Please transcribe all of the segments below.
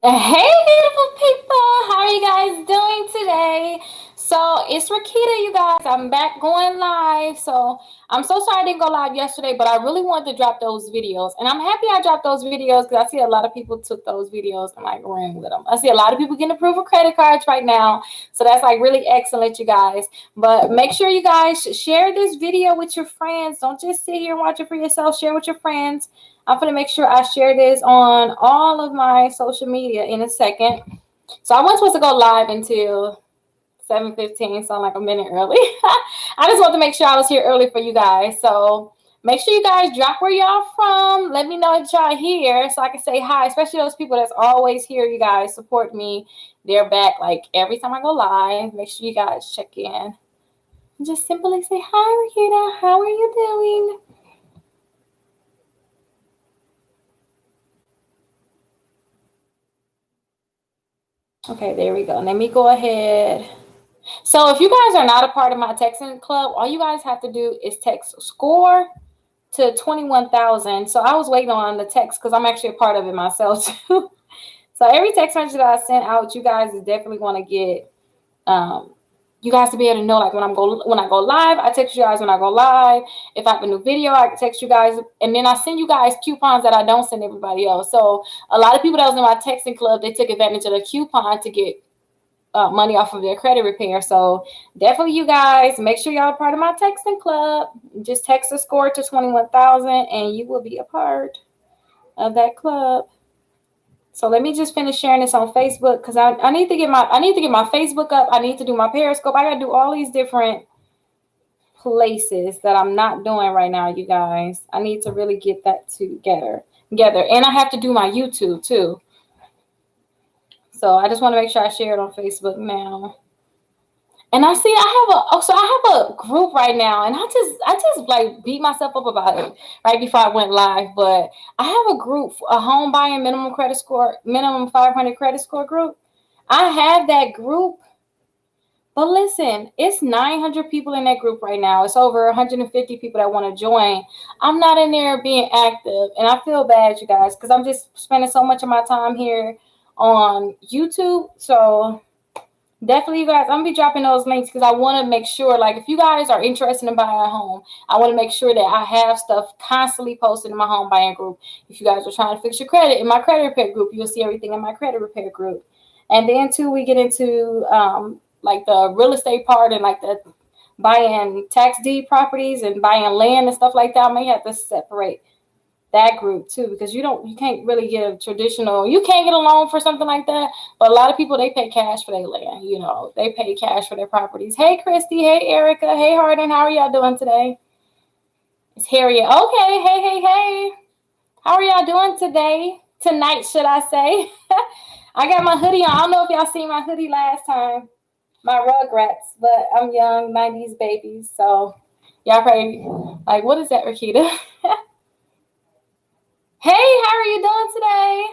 Hey, beautiful people. How are you guys doing today? So it's Rickita, you guys. I'm back going live. So I'm so sorry I didn't go live yesterday, but I really wanted to drop those videos. And I'm happy I dropped those videos because I see a lot of people took those videos and like ran with them. I see a lot of people getting approved for credit cards right now. So that's like really excellent, you guys. But make sure you guys share this video with your friends. Don't just sit here and watch it for yourself. Share with your friends. I'm going to make sure I share this on all of my social media in a second. So I wasn't supposed to go live until 7:15, so I'm like a minute early. I just want to make sure I was here early for you guys. So make sure you guys drop where y'all from. Let me know that y'all here so I can say hi, especially those people that's always here. You guys support me. They're back like every time I go live. Make sure you guys check in. Just simply say hi, Rickita. How are you doing? Okay, there we go. Let me go ahead. So if you guys are not a part of my texting club, all you guys have to do is text SCORE to 21,000. So I was waiting on the text because I'm actually a part of it myself too. So every text message that I sent out, you guys definitely want to get you guys to be able to know, like when I go live, I text you guys when I go live. If I have a new video, I text you guys, and then I send you guys coupons that I don't send everybody else. So a lot of people that was in my texting club, they took advantage of the coupon to get money off of their credit repair. So definitely, you guys, make sure y'all are part of my texting club. Just text the SCORE to 21,000, and you will be a part of that club. So let me just finish sharing this on Facebook because I need to get my Facebook up. I need to do my Periscope. I gotta do all these different places that I'm not doing right now, you guys. I need to really get that together. And I have to do my YouTube too. So I just want to make sure I share it on Facebook now. And I have a group right now, and I just like beat myself up about it right before I went live. But I have a group, a home buying minimum 500 credit score group. I have that group, but listen, it's 900 people in that group right now. It's over 150 people that want to join. I'm not in there being active, and I feel bad, you guys, because I'm just spending so much of my time here on YouTube. So definitely, you guys, I'm gonna be dropping those links because I want to make sure, like, if you guys are interested in buying a home, I want to make sure that I have stuff constantly posted in my home buying group. If you guys are trying to fix your credit, in my credit repair group, you'll see everything in my credit repair group. And then too, we get into like the real estate part and like the buying tax deed properties and buying land and stuff like that. I may have to separate that group too, because you can't really get a traditional, you can't get a loan for something like that. But a lot of people, they pay cash for their land, they pay cash for their properties. Hey Christy, hey Erica, hey Hardin, how are y'all doing today? It's Harriet. Okay, hey, how are y'all doing tonight, should I say? I got my hoodie on. I don't know if y'all seen my hoodie last time, my Rugrats, but I'm young 90s babies, so y'all probably like, what is that, Rickita? Hey, how are you doing today?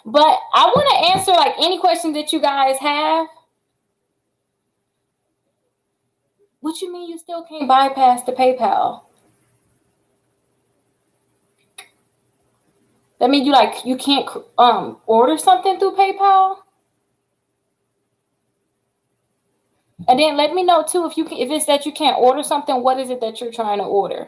But I want to answer like any questions that you guys have. What you mean you still can't bypass the PayPal? That means you can't order something through PayPal? And then let me know too if it's that you can't order something, what is it that you're trying to order?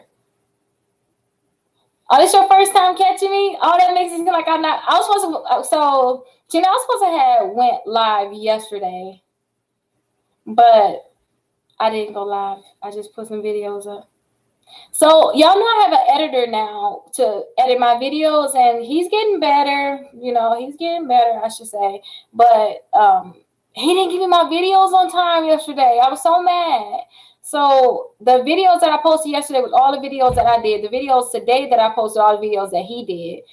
Oh, this your first time catching me? Oh, that makes it seem like I'm not. I was supposed to. So, I was supposed to have went live yesterday, but I didn't go live. I just put some videos up. So y'all know I have an editor now to edit my videos, and he's getting better. He's getting better, I should say. But he didn't give me my videos on time yesterday. I was so mad. So the videos that I posted yesterday was all the videos that I did. The videos today that I posted, all the videos that he did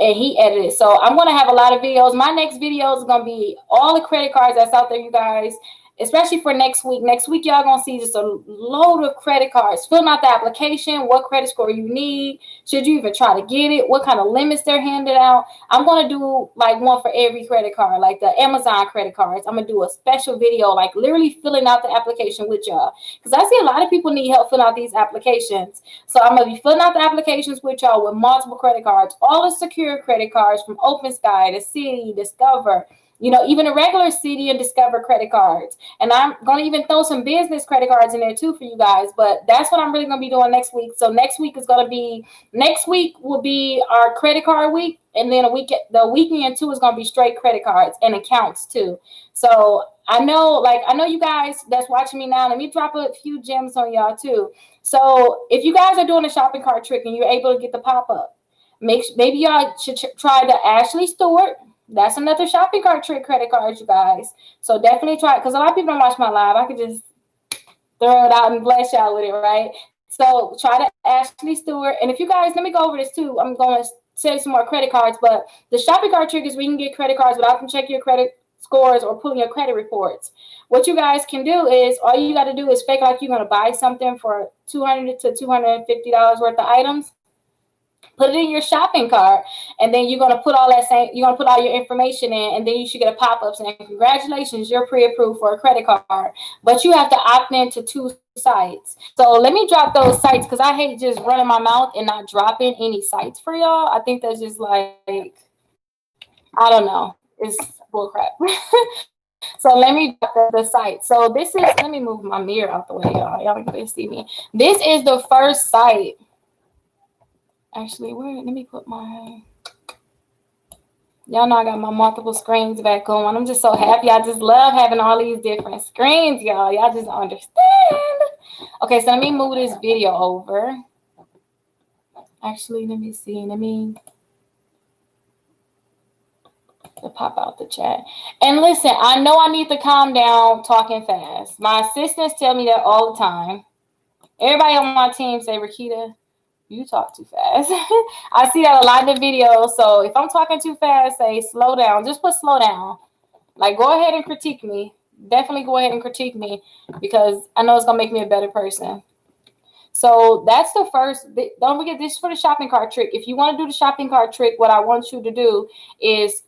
and he edited. So I'm going to have a lot of videos. My next video is going to be all the credit cards that's out there, you guys. especially for next week. Next week, y'all gonna see just a load of credit cards. Filling out the application, what credit score you need. Should you even try to get it? What kind of limits they're handed out? I'm gonna do like one for every credit card, like the Amazon credit cards. I'm gonna do a special video, like literally filling out the application with y'all, because I see a lot of people need help filling out these applications. So I'm gonna be filling out the applications with y'all with multiple credit cards, all the secure credit cards from Open Sky to Citi, Discover. You know, even the regular Citi and Discover credit cards. And I'm going to even throw some business credit cards in there too for you guys. But that's what I'm really going to be doing next week. So next week will be our credit card week. And then the weekend too is going to be straight credit cards and accounts too. So I know you guys that's watching me now. Let me drop a few gems on y'all too. So if you guys are doing a shopping cart trick and you're able to get the pop-up, maybe y'all should try the Ashley Stewart. That's another shopping cart trick credit card, you guys. So definitely try it, because a lot of people don't watch my live. I could just throw it out and bless y'all with it, right? So try the Ashley Stewart. And if you guys, let me go over this too. I'm going to say some more credit cards, but the shopping cart trick is where you can get credit cards without them checking your credit scores or pulling your credit reports. What you guys can do is, all you got to do is fake like you're going to buy something for $200 to $250 worth of items. Put it in your shopping cart, and then you're gonna put all your information in, and then you should get a pop-up saying, "Congratulations, you're pre-approved for a credit card." But you have to opt into 2 sites. So let me drop those sites, because I hate just running my mouth and not dropping any sites for y'all. I think that's just like, I don't know, it's bullcrap. So let me drop the site. So this is, let me move my mirror out the way, y'all. Y'all can see me. This is the first site. Actually, let me put my, y'all know I got my multiple screens back on. I'm just so happy. I just love having all these different screens, y'all. Y'all just don't understand. Okay, so let me move this video over. Actually, let me see. To pop out the chat. And listen, I know I need to calm down talking fast. My assistants tell me that all the time. Everybody on my team say, "Rickita, you talk too fast." I see that a lot in the videos. So if I'm talking too fast, say slow down. Just put slow down. Like, go ahead and critique me. Definitely go ahead and critique me, because I know it's going to make me a better person. So that's the first. Don't forget, this is for the shopping cart trick. If you want to do the shopping cart trick, what I want you to do is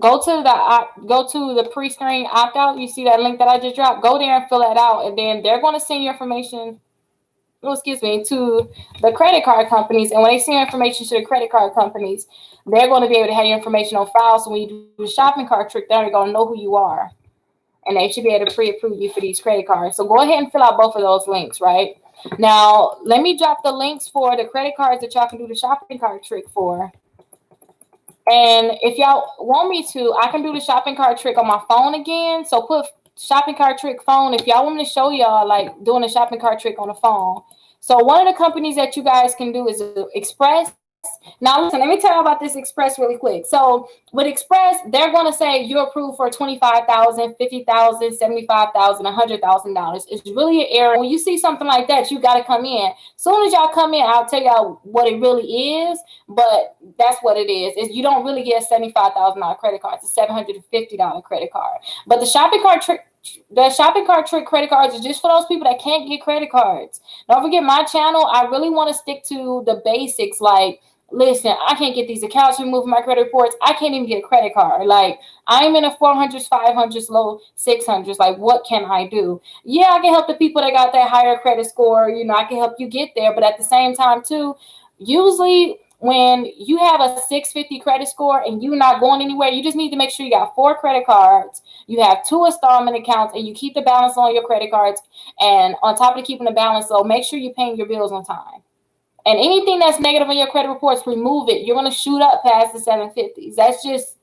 go to the pre-screen opt-out. You see that link that I just dropped? Go there and fill that out. And then they're going to send your information to the credit card companies. And when they send information to the credit card companies, they're going to be able to have your information on file. So when you do the shopping cart trick, they're going to know who you are. And they should be able to pre-approve you for these credit cards. So go ahead and fill out both of those links, right? Now, let me drop the links for the credit cards that y'all can do the shopping cart trick for. And if y'all want me to, I can do the shopping cart trick on my phone again. So put shopping cart trick phone. If y'all want me to show y'all like doing a shopping cart trick on the phone. So one of the companies that you guys can do is Express. Now listen, let me tell you about this Express really quick. So with Express, they're going to say you're approved for $25,000, $50,000, $75,000, $100,000. It's really an error. When you see something like that, you got to come in. As soon as y'all come in, I'll tell y'all what it really is. But that's what it is. You don't really get a $75,000 credit card. It's a $750 credit card. But the shopping cart trick credit cards is just for those people that can't get credit cards. Don't forget, my channel, I really want to stick to the basics. Like, listen, I can't get these accounts removed from my credit reports. I can't even get a credit card. Like, I'm in the 400s, 500s, low 600s. Like, what can I do? Yeah, I can help the people that got that higher credit score. You know, I can help you get there. But at the same time, too, usually when you have a 650 credit score and you're not going anywhere, you just need to make sure you got 4 credit cards, you have 2 installment accounts, and you keep the balance on your credit cards. And on top of keeping the balance low, make sure you're paying your bills on time. And anything that's negative on your credit reports, remove it. You're going to shoot up past the 750s. That's just,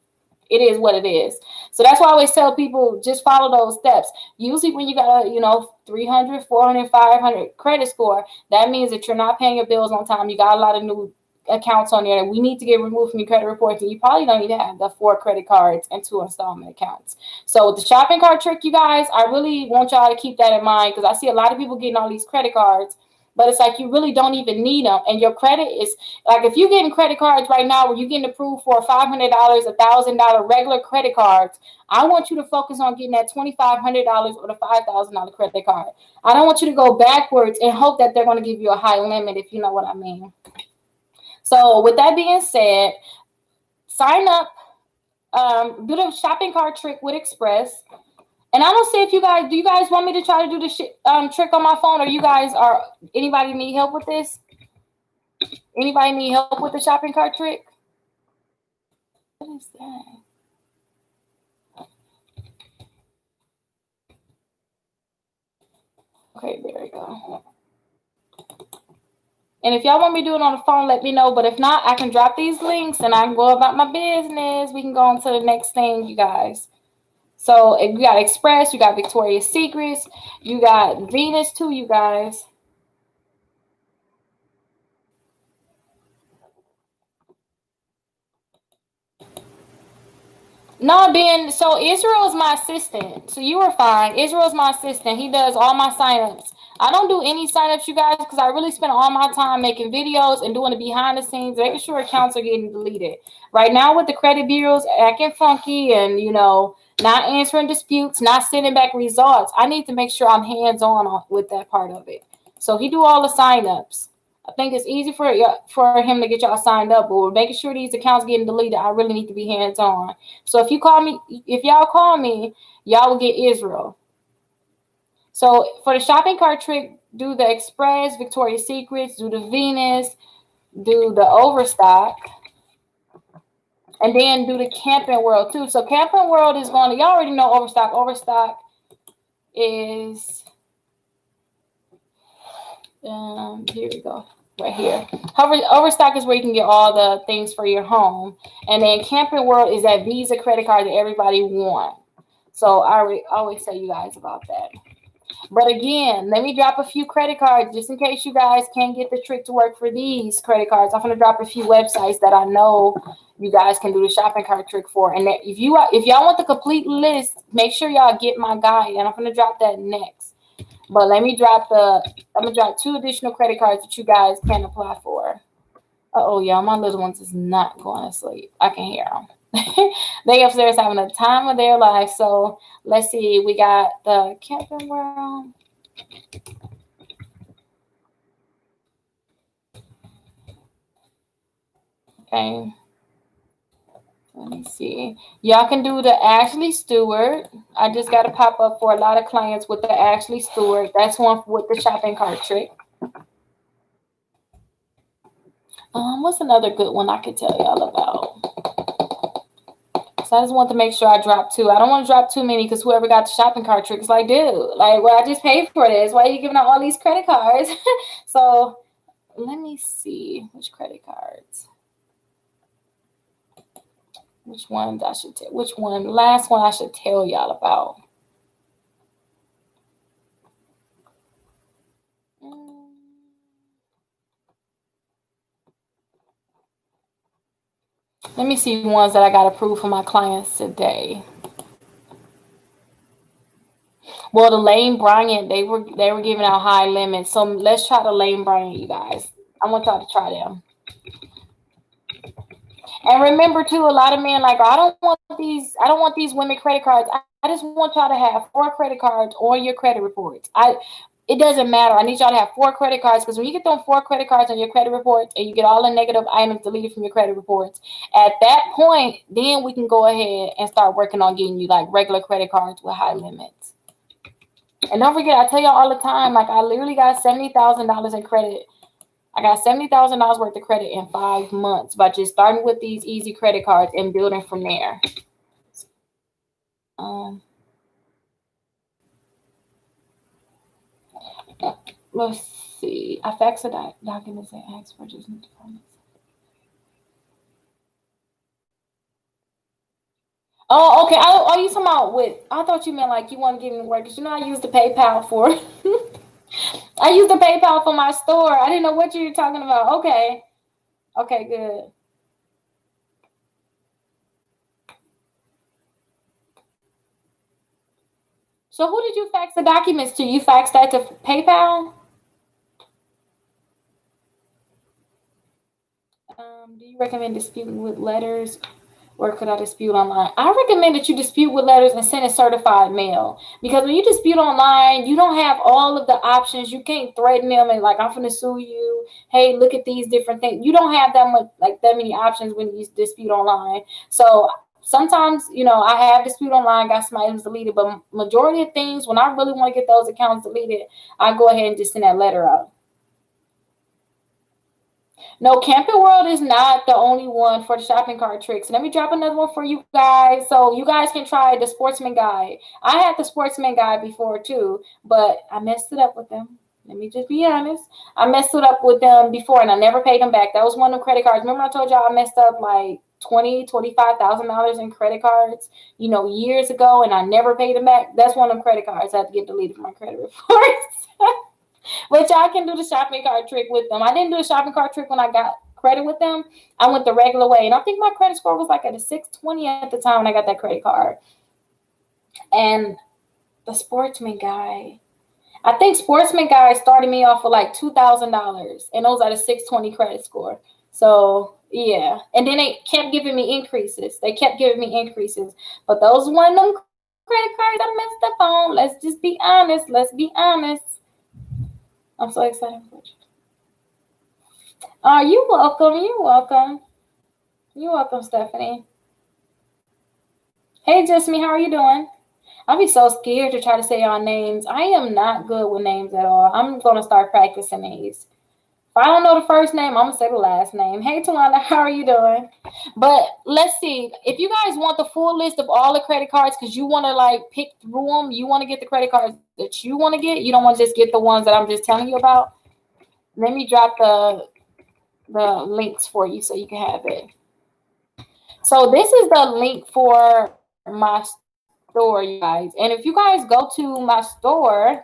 it is what it is. So that's why I always tell people, just follow those steps. Usually when you got a, 300, 400, 500 credit score, that means that you're not paying your bills on time. You got a lot of new accounts on there that we need to get removed from your credit reports, and you probably don't need to have the 4 credit cards and 2 installment accounts. So with the shopping cart trick, you guys, I really want y'all to keep that in mind, because I see a lot of people getting all these credit cards But it's like you really don't even need them, and your credit is like if you're getting credit cards right now where you're getting approved for $500, $1,000 regular credit cards. I want you to focus on getting that $2,500 or the $5,000 credit card. I don't want you to go backwards and hope that they're going to give you a high limit, if you know what I mean. So with that being said, sign up, do the shopping cart trick with Express. And I don't see if do you guys want me to try to do the trick on my phone, or anybody need help with this? Anybody need help with the shopping cart trick? What is that? Okay, there we go. And if y'all want me to do it on the phone, let me know. But if not, I can drop these links and I can go about my business. We can go on to the next thing, you guys. So you got Express, you got Victoria's Secrets, you got Venus too, you guys. No, Ben. So Israel is my assistant. So you were fine. Israel is my assistant. He does all my signups. I don't do any signups, you guys, because I really spend all my time making videos and doing the behind the scenes, making sure accounts are getting deleted. Right now with the credit bureaus acting funky and, not answering disputes, not sending back results, I need to make sure I'm hands-on with that part of it. So he do all the signups. I think it's easy for him to get y'all signed up, but we're making sure these accounts getting deleted. I really need to be hands-on. So if y'all call me, y'all will get Israel. So for the shopping cart trick, do the Express, Victoria's Secrets, do the Venus, do the Overstock, and then do the Camping World too. So Camping World is y'all already know Overstock. Overstock is, here we go. Right here. Overstock is where you can get all the things for your home. And then Camping World is that Visa credit card that everybody wants. So I always tell you guys about that. But again, let me drop a few credit cards just in case you guys can't get the trick to work for these credit cards. I'm going to drop a few websites that I know you guys can do the shopping cart trick for. And if y'all want the complete list, make sure y'all get my guide. And I'm going to drop that next. But I'm gonna drop 2 additional credit cards that you guys can apply for. Oh yeah, my little ones is not going to sleep. I can hear them. They upstairs having a time of their life. So let's see. We got the Camping World. Okay. Let me see. Y'all can do the Ashley Stewart. I just got to pop up for a lot of clients with the Ashley Stewart. That's one with the shopping cart trick. What's another good one I could tell y'all about? So I just want to make sure I drop 2. I don't want to drop too many because whoever got the shopping cart trick is like, dude, well, I just paid for this. Why are you giving out all these credit cards? So let me see which credit cards. Which ones I should tell? Which one? Last one I should tell y'all about. Let me see ones that I got approved for my clients today. Well, the Lane Bryant, they were giving out high limits. So let's try the Lane Bryant, you guys. I want y'all to try them. And remember too, a lot of men like, I don't want these women credit cards. I just want y'all to have 4 credit cards on your credit reports. It doesn't matter. I need y'all to have 4 credit cards because when you get them 4 credit cards on your credit reports and you get all the negative items deleted from your credit reports, at that point, then we can go ahead and start working on getting you like regular credit cards with high limits. And don't forget, I tell y'all all the time, like I literally got $70,000 in credit. I got $70,000 worth of credit in 5 months by just starting with these easy credit cards and building from there. Let's see. I faxed the documents and asked for just Oh, okay. Oh, you talking about with? I thought you meant like you want to give me work because I use the PayPal for. I use the PayPal for my store. I didn't know what you were talking about. Okay. Okay, good. So who did you fax the documents to? You faxed that to PayPal? Do you recommend disputing with letters or could I dispute online? I recommend that you dispute with letters and send a certified mail because when you dispute online, you don't have all of the options. You can't threaten them and like I'm gonna sue you. Hey, look at these different things. You don't have that much like that many options when you dispute online. So sometimes I have dispute online, got some items deleted, but majority of things when I really want to get those accounts deleted, I go ahead and just send that letter out. No, Camping World is not the only one for the shopping cart tricks. Let me drop another one for you guys. So you guys can try the Sportsman Guide. I had the Sportsman Guide before too, but I messed it up with them. Let me just be honest. I messed it up with them before and I never paid them back. That was one of the credit cards. Remember I told y'all I messed up like $25,000 in credit cards, years ago, and I never paid them back. That's one of them credit cards I had to get deleted from my credit reports. But y'all can do the shopping cart trick with them. I didn't do the shopping cart trick when I got credit with them. I went the regular way. And I think my credit score was like at a 620 at the time when I got that credit card. And the Sportsman Guide. I think Sportsman Guide started me off with like $2,000. And those are the 620 credit score. So, yeah. And then they kept giving me increases. But those one of them credit cards I messed up on. Let's just be honest. I'm so excited for you. You're welcome. You're welcome, Stephanie. Hey, Jasmine, how are you doing? I'll be so scared to try to say y'all names. I am not good with names at all. I'm going to start practicing these. If I don't know the first name, I'm going to say the last name. Hey, Tawanda, how are you doing? But let's see. If you guys want the full list of all the credit cards because you want to like pick through them, you want to get the credit cards that you want to get. You don't want to just get the ones that I'm just telling you about. Let me drop the links for you so you can have it. So this is the link for my store, you guys. And if you guys go to my store,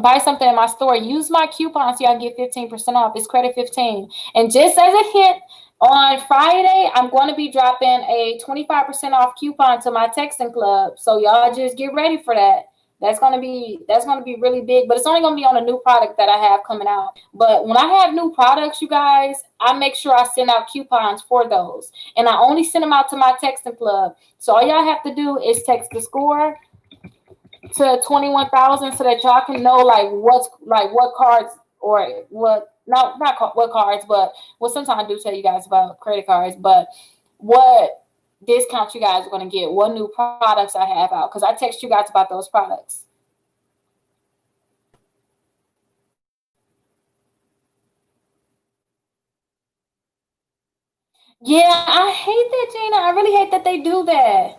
buy something in my store, use my coupon so y'all get 15% off. It's credit 15. And just as a hint, on Friday, I'm going to be dropping a 25% off coupon to my texting club. So y'all just get ready for that. That's gonna be really big, but it's only gonna be on a new product that I have coming out. But when I have new products, you guys, I make sure I send out coupons for those, and I only send them out to my texting club. So all y'all have to do is text the score to 21,000 so that y'all can know what cards or what not what cards, but sometimes I do tell you guys about credit cards, but what discounts you guys are going to get, what new products I have out, because I text you guys about those products. Yeah, I hate that, Gina. I really hate that they do that.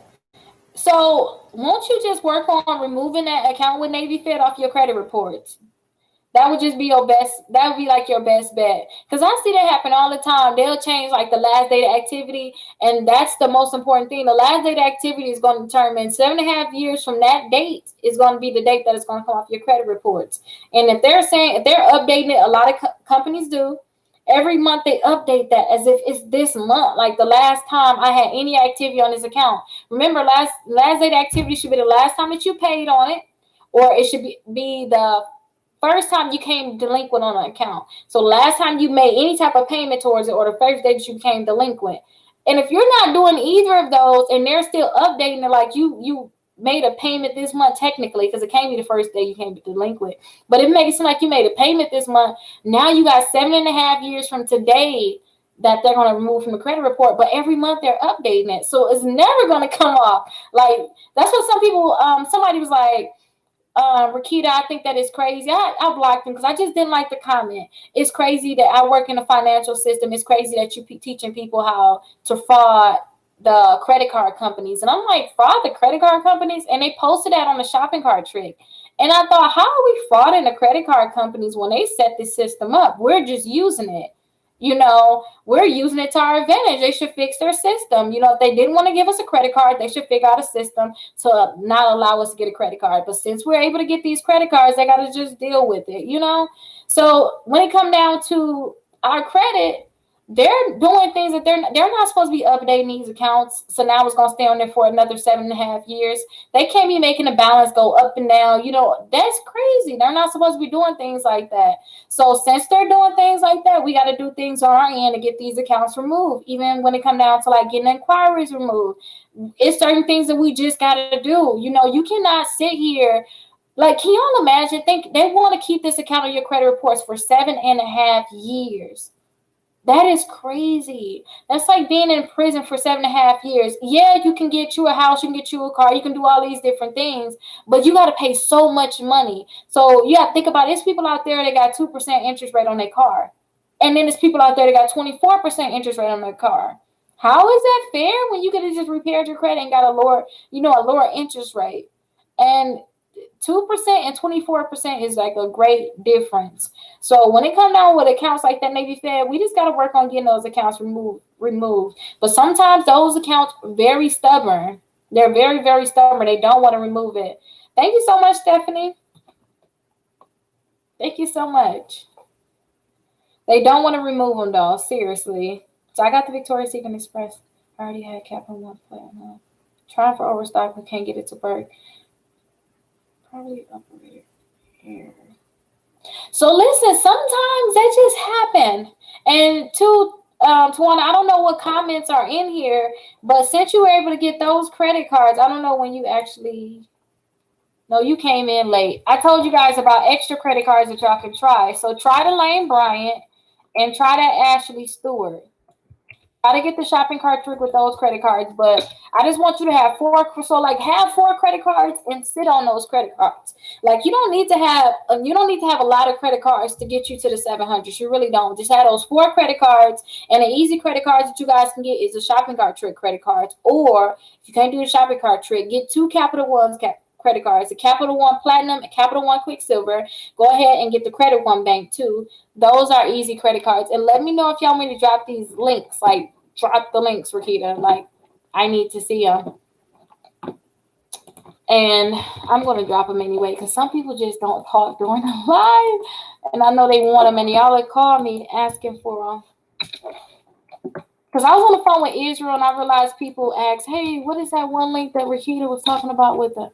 So won't you just work on removing that account with Navy Fed off your credit reports? That would just be your best. That would be like your best bet. Because I see that happen all the time. They'll change like the last date of activity. And that's the most important thing. The last date of activity is going to determine 7.5 years from that date is going to be the date that it's going to come off your credit reports. And if they're updating it, a lot of companies do. Every month they update that as if it's this month. Like the last time I had any activity on this account. Remember, last date of activity should be the last time that you paid on it. Or it should be the first time you came delinquent on an account. So last time you made any type of payment towards it or the first day that you became delinquent. And if you're not doing either of those and they're still updating it like you made a payment this month technically because it can't be the first day you came delinquent. But it makes it seem like you made a payment this month. Now you got 7.5 years from today that they're going to remove from the credit report. But every month they're updating it. So it's never going to come off. Like that's what some people, somebody was like, Rickita, I think that is crazy. I blocked him because I just didn't like the comment. It's crazy that I work in the financial system. It's crazy that you're teaching people how to fraud the credit card companies. And I'm like, fraud the credit card companies? And they posted that on the shopping cart trick. And I thought, how are we frauding the credit card companies when they set this system up? We're just using it. We're using it to our advantage. They should fix their system. If they didn't want to give us a credit card, they should figure out a system to not allow us to get a credit card. But since we're able to get these credit cards, they got to just deal with it, So when it comes down to our credit, they're doing things that they're not supposed to be updating these accounts. So now it's going to stay on there for another 7.5 years. They can't be making the balance go up and down. That's crazy. They're not supposed to be doing things like that. So since they're doing things like that, we got to do things on our end to get these accounts removed. Even when it comes down to like getting inquiries removed, it's certain things that we just got to do. You know, you cannot sit here. Like, can y'all imagine? Think they want to keep this account on your credit reports for 7.5 years. That is crazy. That's like being in prison for 7.5 years. Yeah, you can get you a house, you can get you a car, you can do all these different things, but you got to pay so much money. So you got to think about it. There's people out there that got 2% interest rate on their car. And then there's people out there that got 24% interest rate on their car. How is that fair when you could have just repaired your credit and got a lower interest rate? And 2% and 24% is like a great difference. So when it comes down with accounts like that Navy Fed, we just got to work on getting those accounts removed. But sometimes those accounts very stubborn. They're very, very stubborn. They don't want to remove it. Thank you so much, Stephanie. Thank you so much. They don't want to remove them, though. Seriously. So I got the Victoria's Secret Express. I already had Capital One plan. Trying for overstock, but can't get it to work. Probably up here. So listen, sometimes that just happen. And Tawana, I don't know what comments are in here, but since you were able to get those credit cards, I don't know when you actually. No, you came in late. I told you guys about extra credit cards that y'all can try. So try the Lane Bryant and try that Ashley Stewart. Try to get the shopping cart trick with those credit cards, but I just want you to have have 4 credit cards and sit on those credit cards. Like you don't need to have a lot of credit cards to get you to the 700s. You really don't. Just have those 4 credit cards, and the easy credit cards that you guys can get is the shopping cart trick credit cards. Or if you can't do the shopping cart trick, get 2 Capital One's credit cards, the Capital One Platinum and Capital One Quicksilver. Go ahead and get the Credit One Bank too. Those are easy credit cards. And let me know if y'all want me to drop these links. Like, drop the links, Rickita. Like, I need to see them. And I'm going to drop them anyway because some people just don't talk during the live. And I know they want them, and y'all would call me asking for them. Because I was on the phone with Israel, and I realized people ask, hey, what is that one link that Rickita was talking about with the...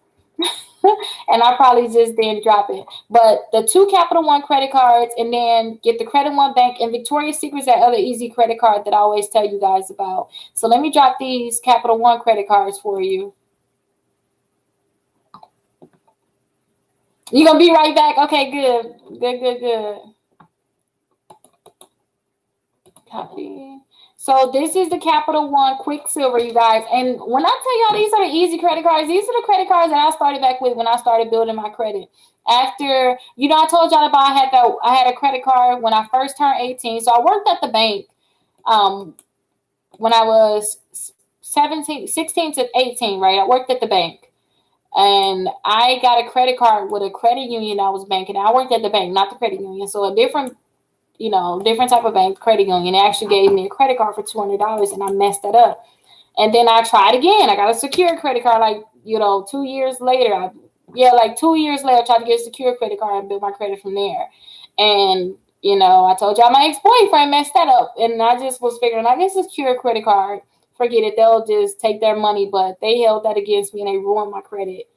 and I probably just didn't drop it. But the 2 Capital One credit cards, and then get the Credit One Bank, and Victoria's Secret's that other easy credit card that I always tell you guys about. So let me drop these Capital One credit cards for you. You're going to be right back? Okay, good. Copy. So this is the Capital One Quicksilver, you guys. And when I tell y'all these are the easy credit cards, these are the credit cards that I started back with when I started building my credit. After, I told y'all about I had a credit card when I first turned 18. So I worked at the bank when I was 16 to 18, right? I worked at the bank. And I got a credit card with a credit union I was banking. I worked at the bank, not the credit union. So a different type of bank, credit union. They actually gave me a credit card for $200, and I messed that up. And then I tried again. I got a secure credit card, 2 years later. 2 years later, I tried to get a secure credit card and build my credit from there. And, I told y'all my ex-boyfriend messed that up. And I just was figuring, I guess a secure credit card, forget it. They'll just take their money. But they held that against me, and they ruined my credit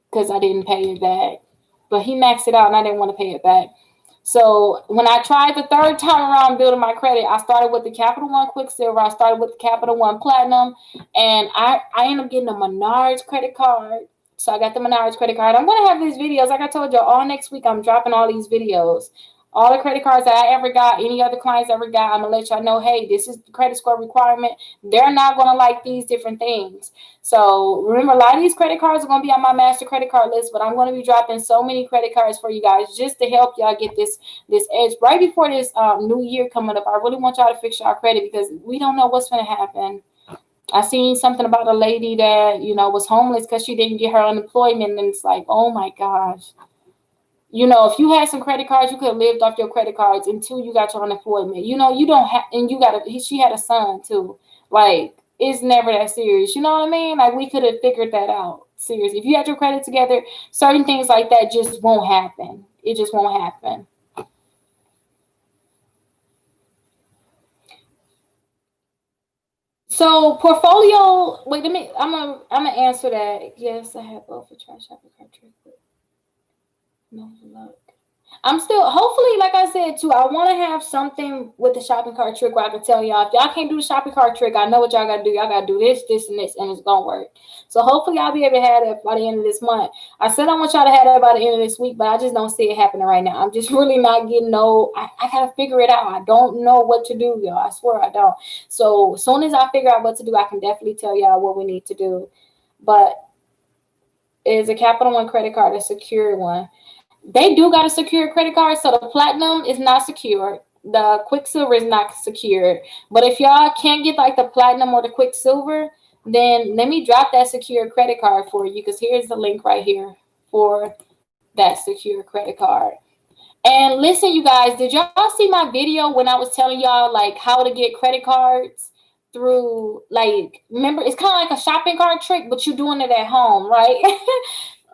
because I didn't pay it back. But he maxed it out, and I didn't want to pay it back. So when I tried the 3rd time around building my credit, I started with the Capital One Quicksilver. I started with the Capital One Platinum, and I ended up getting a Menards credit card. So I got the Menards credit card. I'm going to have these videos. Like I told you, all next week, I'm dropping all these videos. All the credit cards that I ever got, any other clients ever got, I'm going to let y'all know, hey, this is the credit score requirement. They're not going to like these different things. So remember, a lot of these credit cards are going to be on my master credit card list, but I'm going to be dropping so many credit cards for you guys just to help y'all get this edge. Right before this new year coming up, I really want y'all to fix y'all credit because we don't know what's going to happen. I seen something about a lady that, was homeless because she didn't get her unemployment, and it's like, oh my gosh. If you had some credit cards, you could have lived off your credit cards until you got your unemployment. You don't have, and she had a son too. Like, it's never that serious. You know what I mean? Like, we could have figured that out. Seriously. If you had your credit together, certain things like that just won't happen. It just won't happen. So portfolio, wait a minute. I'm gonna answer that. Yes, I have both a trash shopping cart trick. No luck. I'm still, hopefully, like I said too, I want to have something with the shopping cart trick where I can tell y'all, if y'all can't do the shopping cart trick, I know what y'all got to do. Y'all got to do this, this, and this, and it's going to work. So hopefully I'll be able to have that by the end of this month. I said I want y'all to have that by the end of this week, but I just don't see it happening right now. I'm just really not getting I got to figure it out. I don't know what to do, y'all. I swear I don't. So as soon as I figure out what to do, I can definitely tell y'all what we need to do. But is a Capital One credit card a secure one? They do got a secure credit card, so the platinum is not secured. The Quicksilver is not secured. But if y'all can't get like the platinum or the Quicksilver, then let me drop that secure credit card for you, because here's the link right here for that secure credit card. And listen, you guys, did y'all see my video when I was telling y'all like how to get credit cards through, like, remember, it's kind of like a shopping cart trick, but you're doing it at home, right?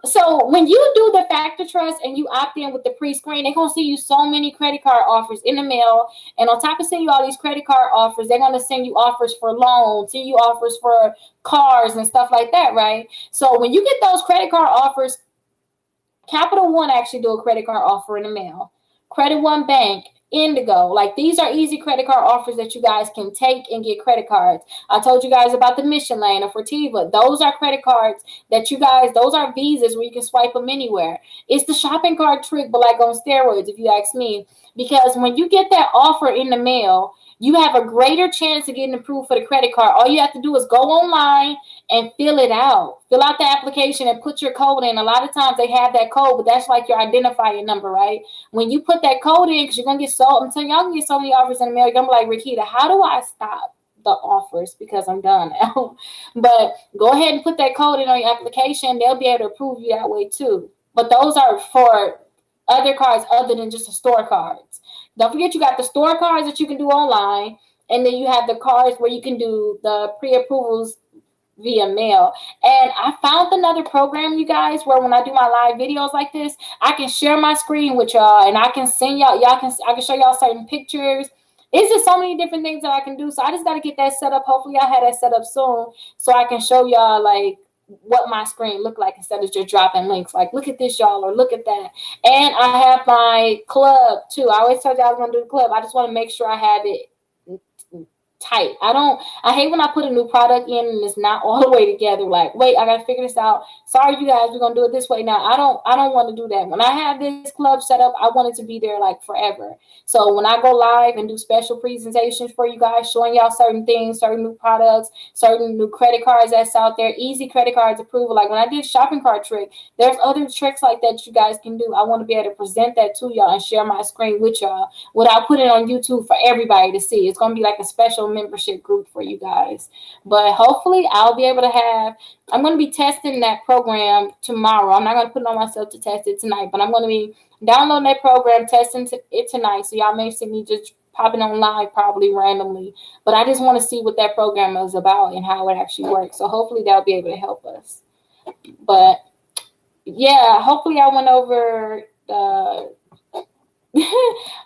So when you do the Factor Trust and you opt in with the pre-screen, they're going to send you so many credit card offers in the mail. And on top of sending you all these credit card offers, they're going to send you offers for loans, send you offers for cars and stuff like that, right? So when you get those credit card offers, Capital One actually do a credit card offer in the mail. Credit One Bank, Indigo, like these are easy credit card offers that you guys can take and get credit cards. I told you guys about the Mission Lane or Fortiva. Those are credit cards that you guys, those are visas where you can swipe them anywhere. It's the shopping cart trick, but like on steroids, if you ask me. Because when you get that offer in the mail, you have a greater chance of getting approved for the credit card. All you have to do is go online and fill it out. Fill out the application and put your code in. A lot of times they have that code, but that's like your identifying number, right? When you put that code in, because you're going to get so, I'm telling y'all, going to get so many offers in the mail, you're going to be like, Rickita, how do I stop the offers? Because I'm done now. But go ahead and put that code in on your application. They'll be able to approve you that way too. But those are for other cards other than just the store cards. Don't forget, you got the store cards that you can do online, and then you have the cards where you can do the pre-approvals via mail. And I found another program, you guys, where when I do my live videos like this, I can share my screen with y'all, and I can send y'all, I can show y'all certain pictures. It's just so many different things that I can do. So I just got to get that set up. Hopefully I have that set up soon so I can show y'all like what my screen look like instead of just dropping links like, look at this, y'all, or look at that. And I have my club too. I always told you I was going to do the club. I just want to make sure I have it tight. I hate when I put a new product in and it's not all the way together. Like, wait, I gotta figure this out. Sorry, you guys, we're gonna do it this way now. I don't want to do that. When I have this club set up, I want it to be there like forever. So when I go live and do special presentations for you guys, showing y'all certain things, certain new products, certain new credit cards that's out there, easy credit cards approval. Like when I did shopping cart trick, there's other tricks like that you guys can do. I want to be able to present that to y'all and share my screen with y'all without putting it on YouTube for everybody to see. It's gonna be like a special membership group for you guys. But hopefully I'll be able to I'm going to be testing that program tomorrow. I'm not going to put it on myself to test it tonight, but I'm going to be downloading that program, testing it tonight. So y'all may see me just popping on live probably randomly, but I just want to see what that program is about and how it actually works. So hopefully that'll be able to help us. But yeah, hopefully I went over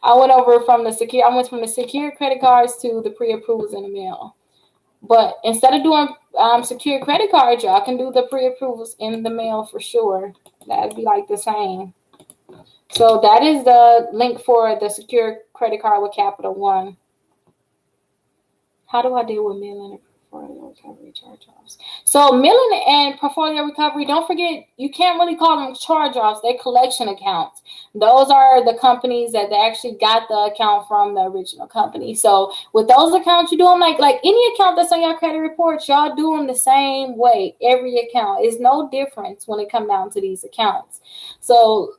I went from the secure credit cards to the pre-approvals in the mail. But instead of doing secure credit cards, y'all can do the pre-approvals in the mail for sure. That'd be like the same. So that is the link for the secure credit card with Capital One. How do I deal with mailing and portfolio recovery charge-offs? So mailing and portfolio recovery, don't forget, you can't really call them charge-offs. They're collection accounts. Those are the companies that they actually got the account from the original company. So with those accounts, you do them like any account that's on your credit report, y'all do them the same way. Every account is no difference when it comes down to these accounts. So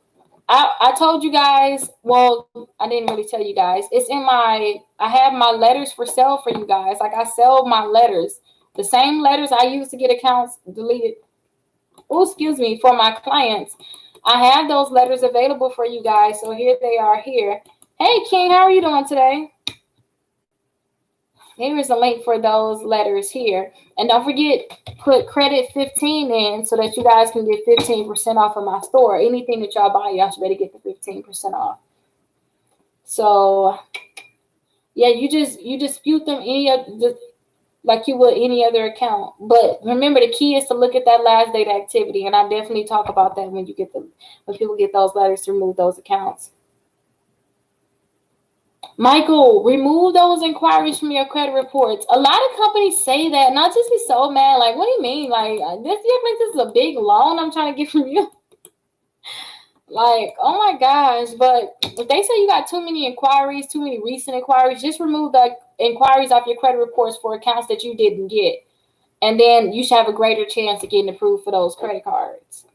I told you guys, well, I didn't really tell you guys. It's in I have my letters for sale for you guys. Like I sell my letters. The same letters I use to get accounts deleted. Oh, excuse me, for my clients. I have those letters available for you guys. So here they are here. Hey, King, how are you doing today? Here is a link for those letters here. And don't forget, put credit 15 in so that you guys can get 15% off of my store. Anything that y'all buy, y'all should better get the 15% off. So yeah, you dispute them like you would any other account. But remember, the key is to look at that last date activity. And I definitely talk about that when people get those letters to remove those accounts. Michael, remove those inquiries from your credit reports. A lot of companies say that, and I'll just be so mad. Like, what do you mean? Like, this is a big loan I'm trying to get from you. Like, oh my gosh. But if they say you got too many inquiries, too many recent inquiries, just remove the inquiries off your credit reports for accounts that you didn't get. And then you should have a greater chance of getting approved for those credit cards.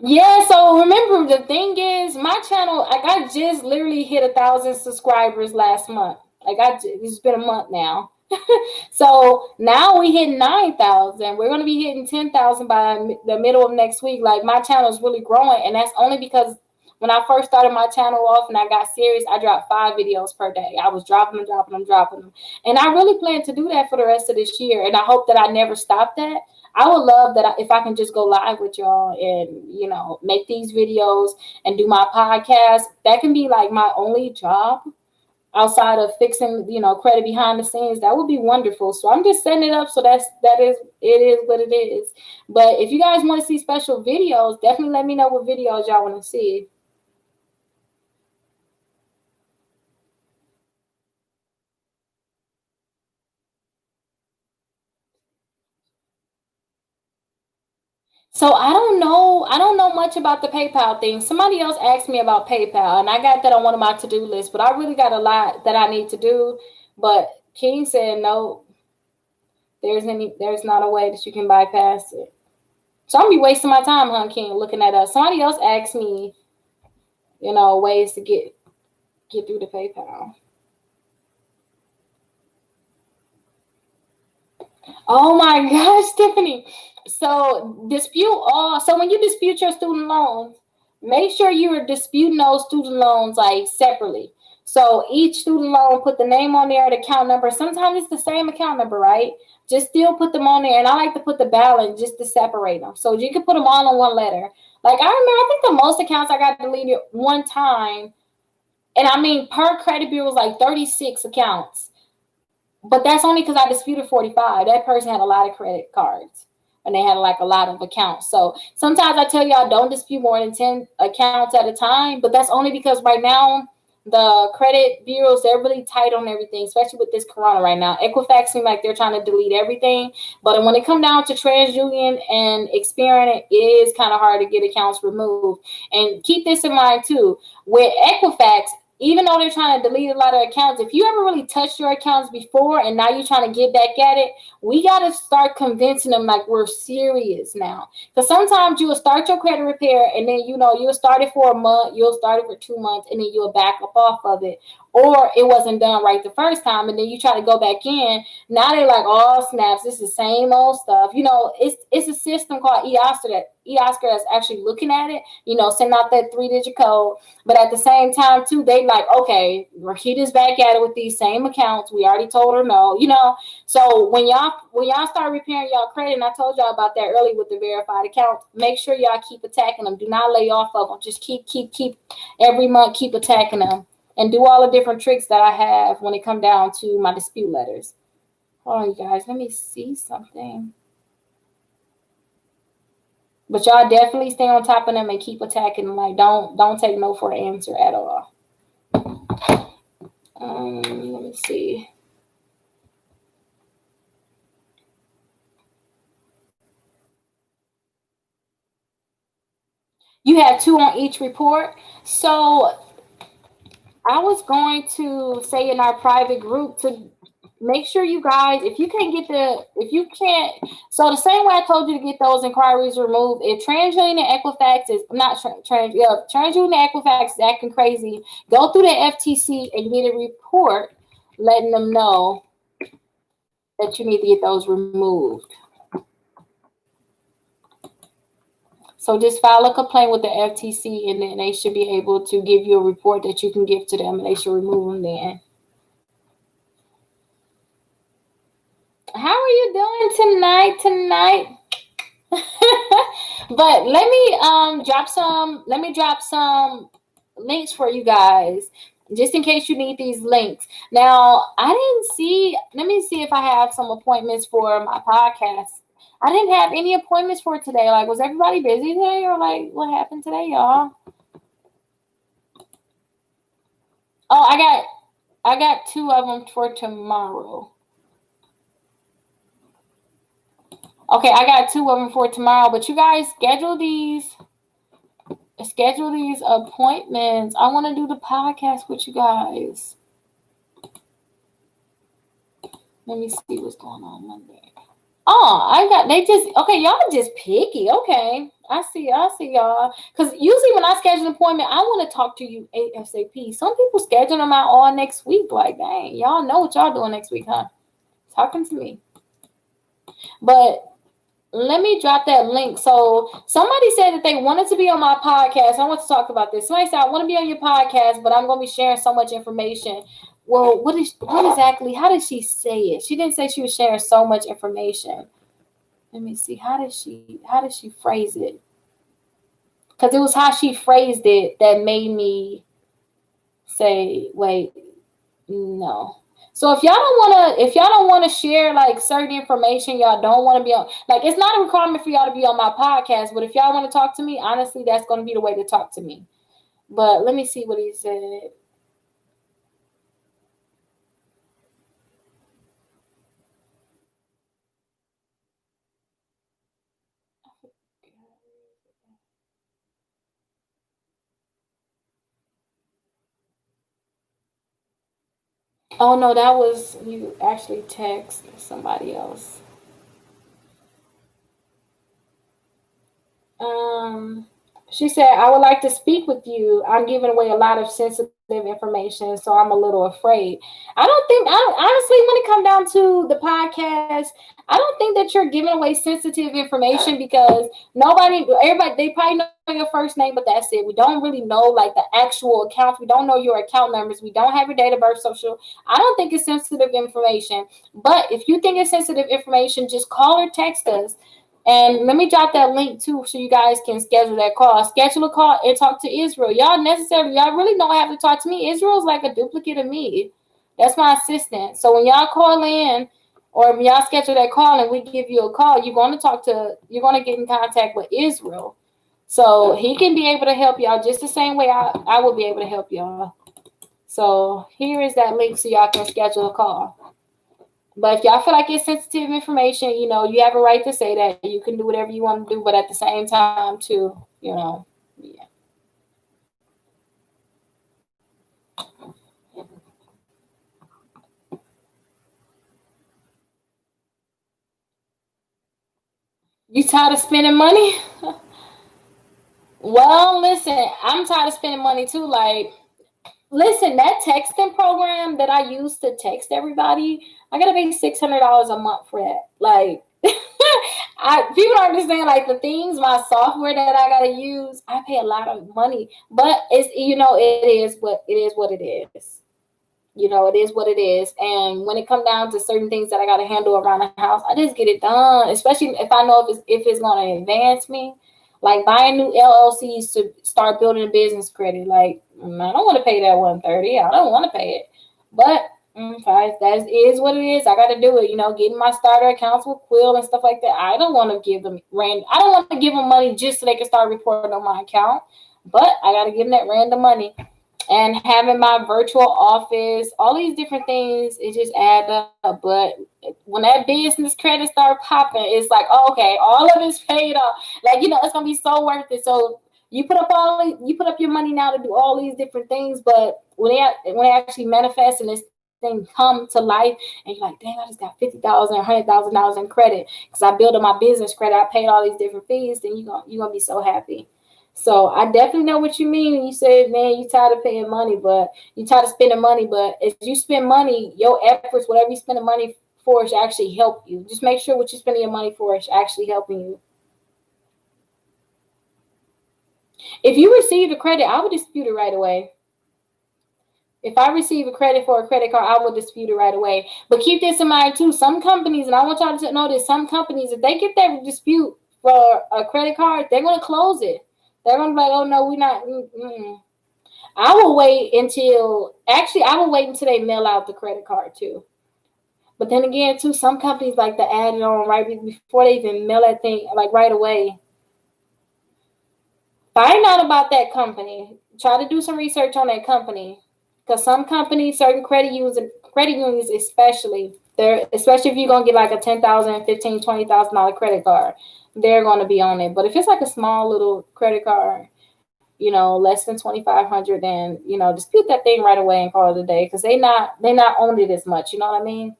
Yeah, so remember the thing is, my channel, like I just literally hit 1,000 subscribers last month. It's been a month now. So now we hit 9,000. We're gonna be hitting 10,000 by the middle of next week. Like my channel is really growing, and that's only because when I first started my channel off and I got serious, I dropped 5 videos per day. I was dropping them, and I really plan to do that for the rest of this year. And I hope that I never stop that. I would love that if I can just go live with y'all and, make these videos and do my podcast. That can be like my only job outside of fixing, credit behind the scenes. That would be wonderful. So I'm just setting it up so it is what it is. But if you guys want to see special videos, definitely let me know what videos y'all want to see. So I don't know. I don't know much about the PayPal thing. Somebody else asked me about PayPal, and I got that on one of my to-do lists. But I really got a lot that I need to do. But King said no. There's not a way that you can bypass it. So I'm gonna be wasting my time, huh, King, looking that up. Somebody else asked me, ways to get through the PayPal. Oh my gosh, Tiffany. So when you dispute your student loans, make sure you are disputing those student loans like separately. So each student loan, put the name on there, the account number. Sometimes it's the same account number, right? Just still put them on there. And I like to put the balance just to separate them. So you can put them all in one letter. Like I think the most accounts I got deleted one time, and I mean per credit bureau was like 36 accounts. But that's only because I disputed 45. That person had a lot of credit cards and they had like a lot of accounts. So sometimes I tell y'all don't dispute more than 10 accounts at a time. But that's only because right now the credit bureaus, they're really tight on everything, especially with this corona right now. Equifax seems like they're trying to delete everything. But when it comes down to TransUnion and Experian, it is kind of hard to get accounts removed. And keep this in mind too. With Equifax, even though they're trying to delete a lot of accounts, if you ever really touched your accounts before and now you're trying to get back at it, we got to start convincing them like we're serious now. Because sometimes you will start your credit repair and then, you'll start it for a month, you'll start it for 2 months, and then you'll back up off of it. Or it wasn't done right the first time, and then you try to go back in. Now they're like, oh, snaps, it's the same old stuff. It's a system called eOscar that's actually looking at it, send out that 3-digit code. But at the same time, too, they like, okay, Rickita's back at it with these same accounts. We already told her no, So when y'all start repairing y'all credit, and I told y'all about that earlier with the verified accounts, make sure y'all keep attacking them. Do not lay off of them. Just keep every month, keep attacking them. And do all the different tricks that I have when it come down to my dispute letters. Hold on, you guys. Let me see something. But y'all definitely stay on top of them and keep attacking them. Like, don't take no for an answer at all. Let me see. You have 2 on each report. So I was going to say in our private group to make sure you guys, if you can't, so the same way I told you to get those inquiries removed, if TransUnion and Equifax is not TransUnion and Equifax is acting crazy, go through the FTC and get a report letting them know that you need to get those removed. So just file a complaint with the FTC, and then they should be able to give you a report that you can give to them, and they should remove them then. How are you doing tonight? But let me drop some links for you guys, just in case you need these links. Now, let me see if I have some appointments for my podcast. I didn't have any appointments for today. Like, was everybody busy today, or like, what happened today, y'all? Oh, I got 2 of them for tomorrow. Okay, I got 2 of them for tomorrow. But you guys schedule these appointments. I want to do the podcast with you guys. Let me see what's going on Monday. Oh, okay, y'all just picky. Okay. I see y'all. Because usually when I schedule an appointment, I want to talk to you ASAP. Some people schedule them out all next week. Like, dang, y'all know what y'all doing next week, huh? Talking to me. But let me drop that link. So somebody said that they wanted to be on my podcast. I want to talk about this. Somebody said, I want to be on your podcast, but I'm going to be sharing so much information. Well, what exactly, how did she say it? She didn't say she was sharing so much information. Let me see. How did she phrase it? Because it was how she phrased it that made me say, wait, no. So if y'all don't wanna share like certain information, y'all don't want to be on, like, it's not a requirement for y'all to be on my podcast, but if y'all want to talk to me, honestly, that's going to be the way to talk to me. But let me see what he said. Oh no, that was you actually text somebody else. She said, I would like to speak with you. I'm giving away a lot of sensitive information, so I'm a little afraid. Honestly, when it comes down to the podcast, I don't think that you're giving away sensitive information because everybody, they probably know your first name, but that's it. We don't really know like the actual accounts. We don't know your account numbers. We don't have your date of birth, social. I don't think it's sensitive information. But if you think it's sensitive information, just call or text us. And let me drop that link too so you guys can schedule that call. Schedule a call and talk to Israel. Y'all really don't have to talk to me. Israel's like a duplicate of me. That's my assistant. So when y'all call in or when y'all schedule that call and we give you a call, you're going to get in contact with Israel. So he can be able to help y'all just the same way I will be able to help y'all. So here is that link so y'all can schedule a call. But if y'all feel like it's sensitive information, you have a right to say that. You can do whatever you want to do, but at the same time, too, yeah. You tired of spending money? Well, listen, I'm tired of spending money too. Like, listen, that texting program that I use to text everybody, I gotta pay $600 a month for that. Like, people don't understand like the things, my software that I gotta use. I pay a lot of money, but it is what it is. It is what it is. And when it comes down to certain things that I got to handle around the house, I just get it done. Especially if I know if it's going to advance me, like buying new LLCs to start building a business credit. Like, I don't want to pay that $130. I don't want to pay it, but that is what it is. I got to do it. Getting my starter accounts with Quill and stuff like that. I don't want to give them I don't want to give them money just so they can start reporting on my account, but I got to give them that random money. And having my virtual office, all these different things, it just adds up. But when that business credit start popping, it's like, oh, okay, all of it's paid off. Like, it's gonna be so worth it. So you put up your money now to do all these different things, but when they actually manifest and this thing come to life, and you're like, dang, I just got $50,000, $100,000 in credit because I built up my business credit, I paid all these different fees, then you're gonna be so happy. So I definitely know what you mean when you said, man, you tired of paying money, but you tired of spending money. But if you spend money, your efforts, whatever you spend the money for, should actually help you. Just make sure what you're spending your money for is actually helping you. If you receive a credit, I would dispute it right away. If I receive a credit for a credit card, I will dispute it right away. But keep this in mind too. Some companies, and I want y'all to know this, some companies, if they get that dispute for a credit card, they're going to close it. They're going to be like, oh, no, we're not. I will wait until they mail out the credit card too. But then again, too, some companies like to add it on right before they even mail that thing, like right away. Find out about that company. Try to do some research on that company, because some companies, certain credit unions especially, they're especially if you're gonna get like a $10,000, $15,000, $20,000 credit card, they're gonna be on it. But if it's like a small little credit card, less than 2,500, then dispute that thing right away and call it a day, because they not on it as much. You know what I mean?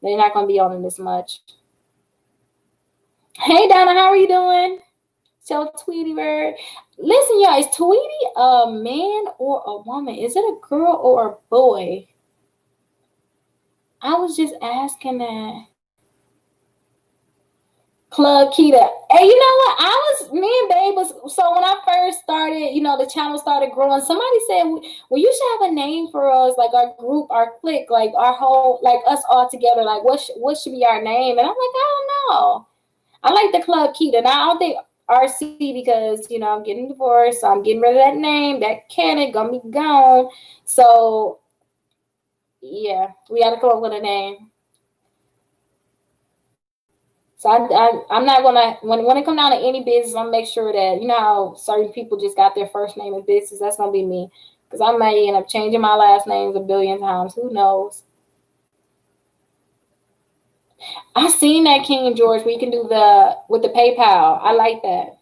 They're not gonna be on it as much. Hey Donna, how are you doing? So Tweety Bird. Listen, y'all, is Tweety a man or a woman? Is it a girl or a boy? I was just asking that. Club Kita. Hey, you know what? Me and Babe was, so when I first started, the channel started growing. Somebody said, well, you should have a name for us, like our group, our clique, like our whole, like us all together. Like, what should be our name? And I'm like, I don't know. I like the Club Kita. Now, I don't think RC, because, I'm getting divorced. So I'm getting rid of that name. That cannon gonna be gone. So, yeah, we got to come up with a name. So I'm not gonna, when it comes down to any business, I'm make sure that, how certain people just got their first name in business. That's gonna be me, because I may end up changing my last names a billion times. Who knows? I seen that King George. We can do with the PayPal. I like that.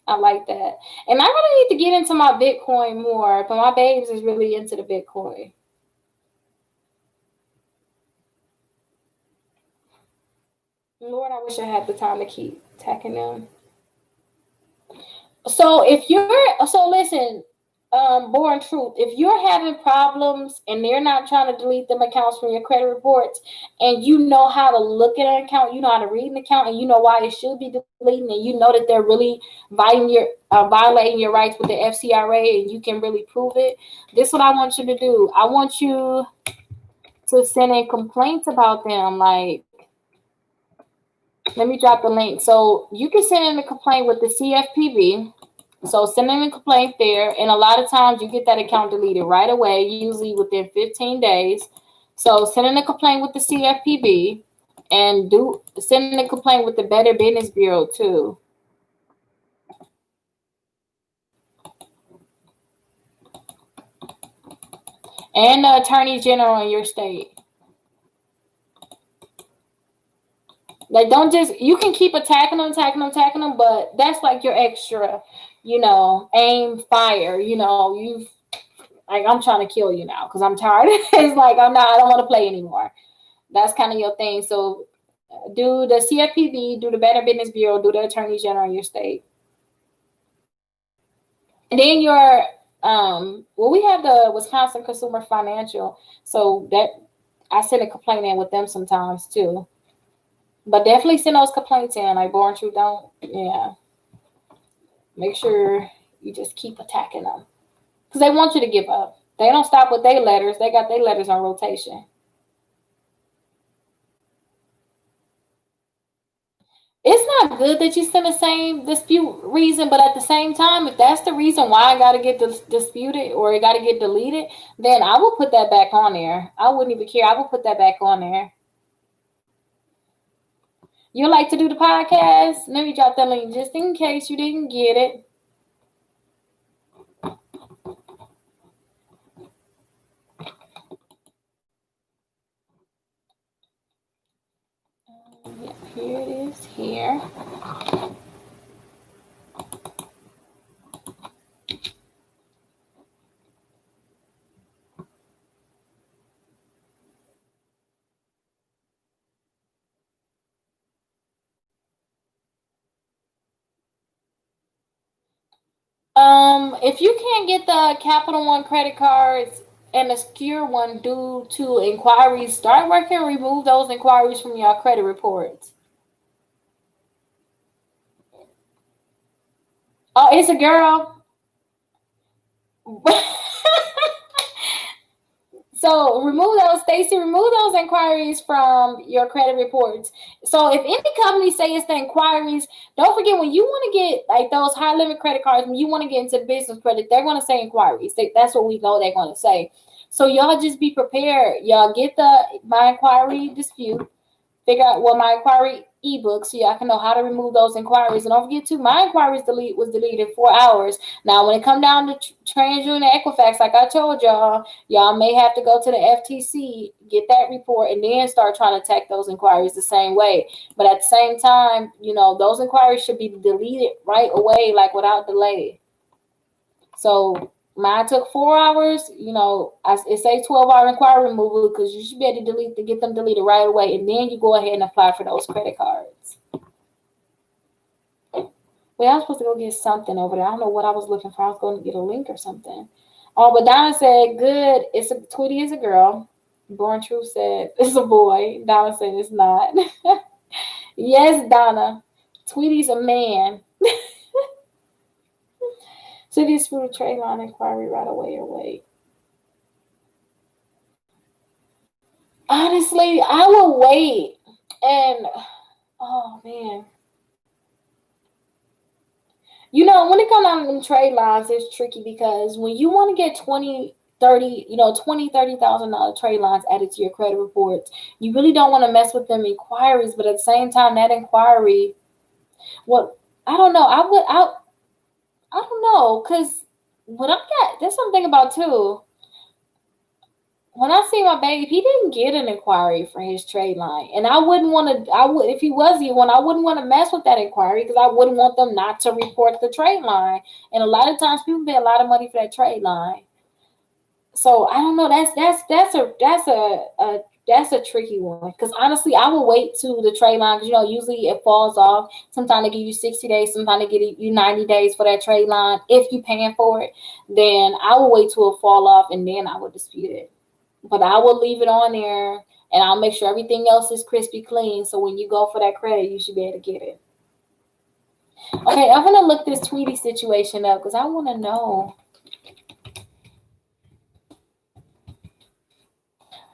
I like that. And I really need to get into my Bitcoin more, but my babes is really into the Bitcoin. Lord, I wish I had the time to keep tacking them. So listen, Born Truth, if you're having problems and they're not trying to delete them accounts from your credit reports, and you know how to look at an account, you know how to read an account, and you know why it should be deleting, and you know that they're really violating your rights with the FCRA, and you can really prove it, this is what I want you to do. I want you to send in complaints about them. Like, let me drop the link. So you can send in a complaint with the CFPB. So send in a complaint there. And a lot of times you get that account deleted right away, usually within 15 days. So send in a complaint with the CFPB, and send in a complaint with the Better Business Bureau too. And the Attorney General in your state. Like, don't just, you can keep attacking them, but that's like your extra, aim, fire, like, I'm trying to kill you now because I'm tired. It's like, I don't want to play anymore. That's kind of your thing. So do the CFPB, do the Better Business Bureau, do the Attorney General in your state. And then we have the Wisconsin Consumer Financial. So that I send a complaint in with them sometimes too. But definitely send those complaints in. Like, Born Truth, don't, make sure you just keep attacking them, because they want you to give up. They don't stop with their letters. They got their letters on rotation. It's not good that you send the same dispute reason, but at the same time, if that's the reason why I got to get disputed or it got to get deleted, then I will put that back on there. I wouldn't even care. I will put that back on there. You like to do the podcast? Let me drop that link just in case you didn't get it. Yeah, here it is here. If you can't get the Capital One credit cards and the secure one due to inquiries, start working and remove those inquiries from your credit reports. Oh, it's a girl. So remove those, Stacy, remove those inquiries from your credit reports. So if any company say it's the inquiries, don't forget when you want to get like those high limit credit cards, when you want to get into business credit, they're going to say inquiries. That's what we know they're going to say. So y'all just be prepared. Y'all get my inquiry dispute. Figure out my inquiry ebook so y'all can know how to remove those inquiries. And don't forget too, my inquiries was deleted in 4 hours. Now, when it come down to TransUnion Equifax, like I told y'all may have to go to the FTC, get that report, and then start trying to attack those inquiries the same way. But at the same time, those inquiries should be deleted right away, like without delay. So mine took 4 hours. It says 12-hour inquiry removal because you should be able to get them deleted right away, and then you go ahead and apply for those credit cards. Well, I was supposed to go get something over there. I don't know what I was looking for. I was going to get a link or something. Oh, but Donna said, good. Tweety is a girl. Born Truth said, it's a boy. Donna said, it's not. Yes, Donna. Tweety's a man. So this for the trade line inquiry right away or wait? Honestly, I will wait. And, oh, man. When it comes down to them trade lines, it's tricky because when you want to get $20,000 trade lines added to your credit reports, you really don't want to mess with them inquiries. But at the same time, that inquiry, I don't know. I don't know, because what I got, there's something about too. When I see my babe, he didn't get an inquiry for his trade line. And I wouldn't want to, if he was the one, I wouldn't want to mess with that inquiry because I wouldn't want them not to report the trade line. And a lot of times people pay a lot of money for that trade line. So I don't know. That's a tricky one. Because honestly, I will wait to the trade line because, usually it falls off. Sometimes they give you 60 days. Sometimes they give you 90 days for that trade line. If you're paying for it, then I will wait till it fall off and then I will dispute it. But I will leave it on there and I'll make sure everything else is crispy clean. So when you go for that credit, you should be able to get it. Okay, I'm going to look this Tweety situation up because I want to know.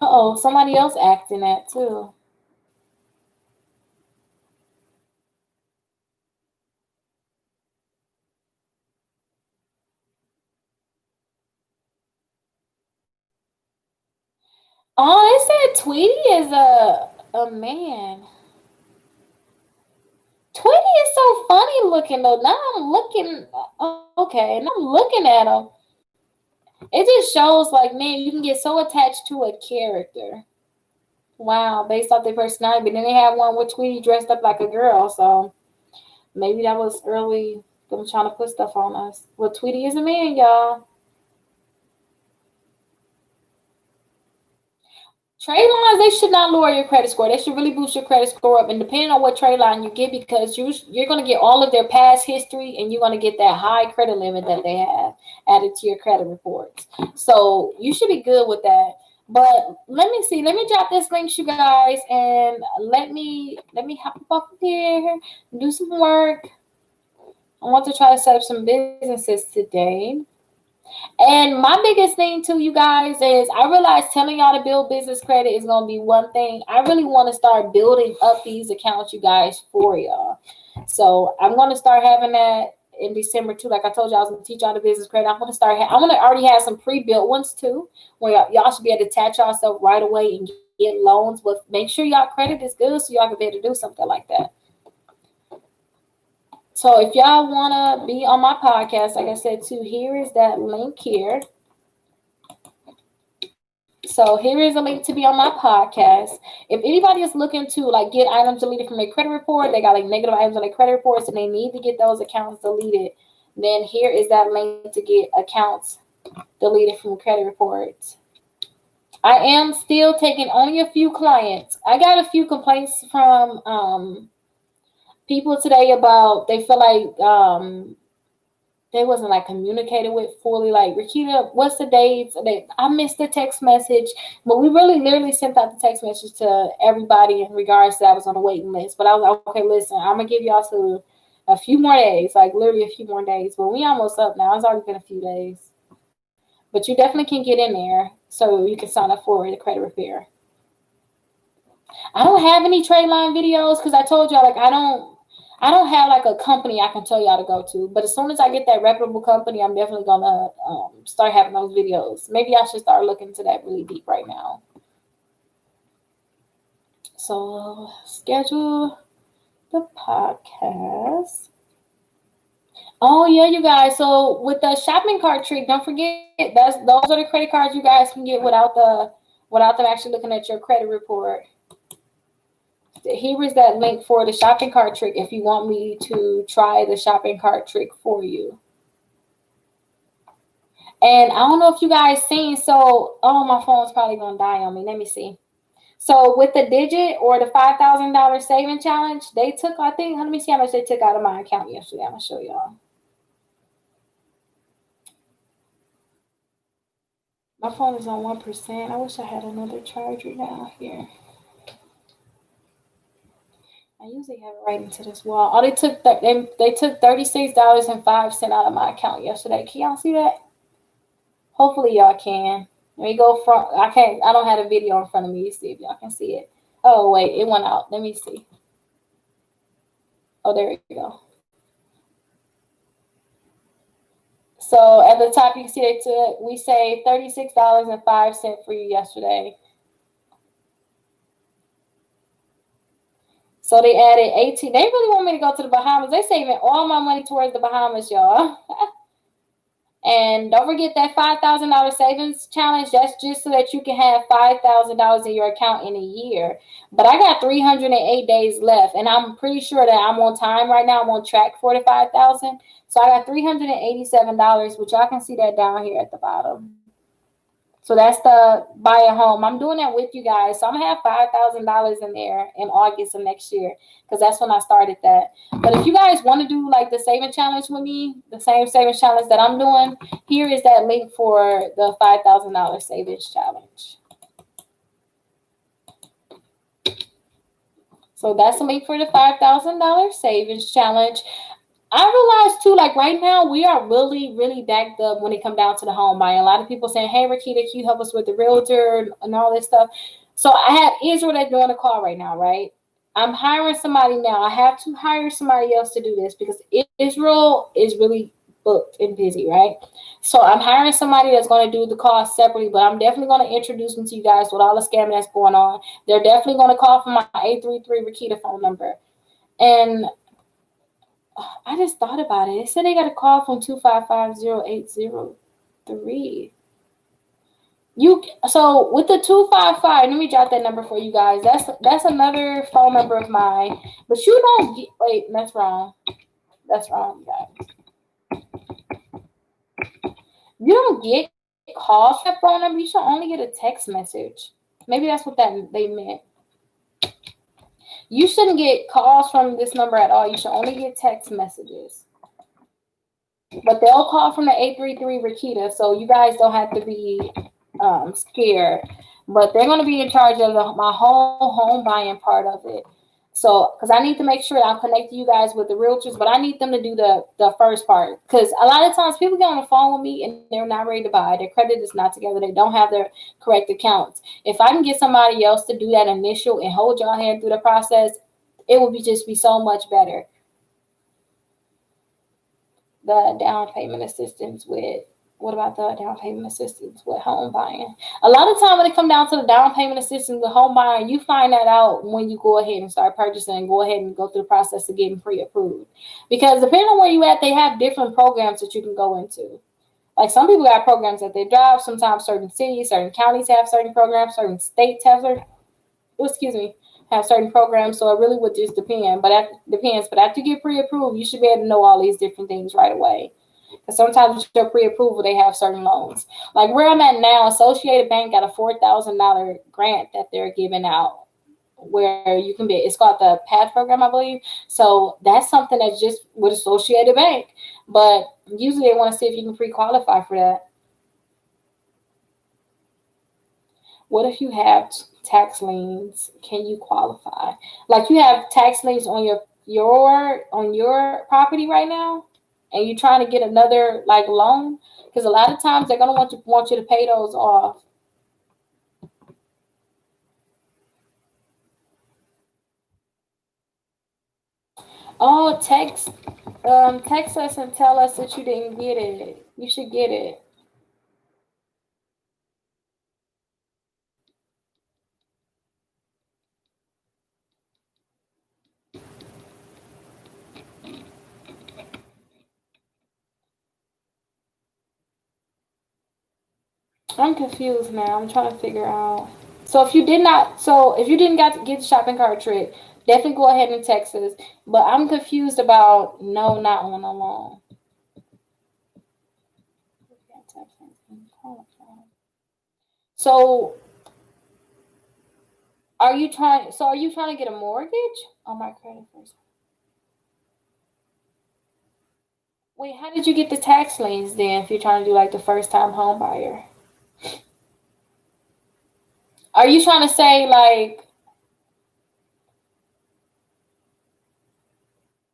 Uh-oh, somebody else acting that too. Oh, it said Tweety is a man. Tweety is so funny looking though. Now I'm looking, okay, now I'm looking at him. It just shows like, man, you can get so attached to a character. Wow, based off their personality. But then they have one with Tweety dressed up like a girl, so maybe that was early them trying to put stuff on us. Well, Tweety is a man, y'all. Trade lines, they should not lower your credit score. They should really boost your credit score up. And depending on what trade line you get, because you're going to get all of their past history and you're going to get that high credit limit that they have added to your credit reports. So you should be good with that. But let me see. Let me drop this link, you guys, and let me hop up here and do some work. I want to try to set up some businesses today. And my biggest thing to you guys is I realize telling y'all to build business credit is going to be one thing. I really want to start building up these accounts, you guys, for y'all. So I'm going to start having that in December too. Like I told y'all, I was going to teach y'all the business credit. I'm going to already have some pre-built ones too, where y'all should be able to attach yourself right away and get loans. But make sure y'all credit is good so y'all can be able to do something like that. So if y'all want to be on my podcast, like I said too, here is that link here. So here is a link to be on my podcast. If anybody is looking to like get items deleted from their credit report, they got like negative items on their credit reports and they need to get those accounts deleted, then here is that link to get accounts deleted from credit reports. I am still taking only a few clients. I got a few complaints from people today about they feel like they wasn't like communicated with fully. Like, Rickita, what's the dates? I missed the text message, but we really literally sent out the text message to everybody in regards to that was on the waiting list. But I was like, okay, listen, I'm gonna give y'all to a few more days, like literally a few more days. But we almost up now. It's already been a few days, but you definitely can get in there. so you can sign up for the credit repair. I don't have any trade line videos because I told y'all, like, I don't have like a company I can tell y'all to go to. But as soon as I get that reputable company, I'm definitely gonna start having those videos. Maybe I should start looking into that really deep right now. So schedule the podcast. Oh yeah, you guys. So with the shopping cart trick, don't forget those are the credit cards you guys can get without them actually looking at your credit report. Here is that link for the shopping cart trick if you want me to try the shopping cart trick for you. And I don't know if you guys seen, so my phone's probably gonna die on me. Let me see. So with the digit or the $5,000 saving challenge, they took, I think, let me see how much they took out of my account yesterday. I'm gonna show y'all. My phone is on 1%. I wish I had another charger down here. I usually have it right into this wall. Oh, they took $36.05 out of my account yesterday. Can y'all see that? Hopefully y'all can. Let me go from. I don't have a video in front of me to see if y'all can see it. Oh wait, it went out. Let me see. Oh, there we go. So at the top, you can see we saved $36.05 for you yesterday. So they added 18. They really want me to go to the Bahamas. They saving all my money towards the Bahamas, y'all. And don't forget that $5,000 savings challenge. That's just so that you can have $5,000 in your account in a year. But I got 308 days left, and I'm pretty sure that I'm on time right now. I'm on track for the 5,000. So I got $387, which y'all can see that down here at the bottom. So that's the buy a home. I'm doing that with you guys. So I'm going to have $5,000 in there in August of next year because that's when I started that. But if you guys want to do like the saving challenge with me, the same savings challenge that I'm doing, here is that link for the $5,000 savings challenge. So that's a link for the $5,000 savings challenge. I realized too, like right now, we are really, really backed up when it comes down to the home buying. A lot of people saying, "Hey, Rickita, can you help us with the realtor and all this stuff?" So I have Israel that's doing a call right now, right? I'm hiring somebody now. I have to hire somebody else to do this because Israel is really booked and busy, right? So I'm hiring somebody that's going to do the call separately, but I'm definitely going to introduce them to you guys with all the scamming that's going on. They're definitely going to call from my 833 Rickita phone number. And I just thought about it. It said they got a call from 255-0803. So with the 255, let me jot that number for you guys. That's another phone number of mine. But you don't get, wait, that's wrong. That's wrong, guys. You don't get calls from that phone number. You should only get a text message. Maybe that's what they meant. You shouldn't get calls from this number at all. You should only get text messages. But they'll call from the 833 Rickita, so you guys don't have to be scared. But they're going to be in charge of my whole home buying part of it. So, because I need to make sure that I'm connecting you guys with the realtors, but I need them to do the first part. Because a lot of times people get on the phone with me and they're not ready to buy. Their credit is not together. They don't have their correct accounts. If I can get somebody else to do that initial and hold your hand through the process, it will just be so much better. The down payment assistance with, what about the down payment assistance with home buying? A lot of time when it comes down to the down payment assistance with home buying, you find that out when you go ahead and start purchasing and go ahead and go through the process of getting pre-approved. Because depending on where you at, they have different programs that you can go into. Like some people got programs at their job. Sometimes certain cities, certain counties have certain programs, certain states have certain, have certain programs. So it really would just depend. But after you get pre-approved, you should be able to know all these different things right away. Because sometimes with your pre-approval, they have certain loans. Like where I'm at now, Associated Bank got a $4,000 grant that they're giving out where you can be. It's called the PAD program, I believe. So that's something that's just with Associated Bank. But usually they want to see if you can pre-qualify for that. What if you have tax liens? Can you qualify? Like you have tax liens on your property right now, and you're trying to get another like loan, because a lot of times they're gonna want you to pay those off. Oh, text us and tell us that you didn't get it. You should get it. I'm confused now. I'm trying to figure out. So if you didn't get the shopping cart trick, definitely go ahead and text us. But I'm confused about no, not on the loan. So are you trying to get a mortgage on my credit first? Wait, how did you get the tax liens then if you're trying to do like the first time home buyer? Are you trying to say like,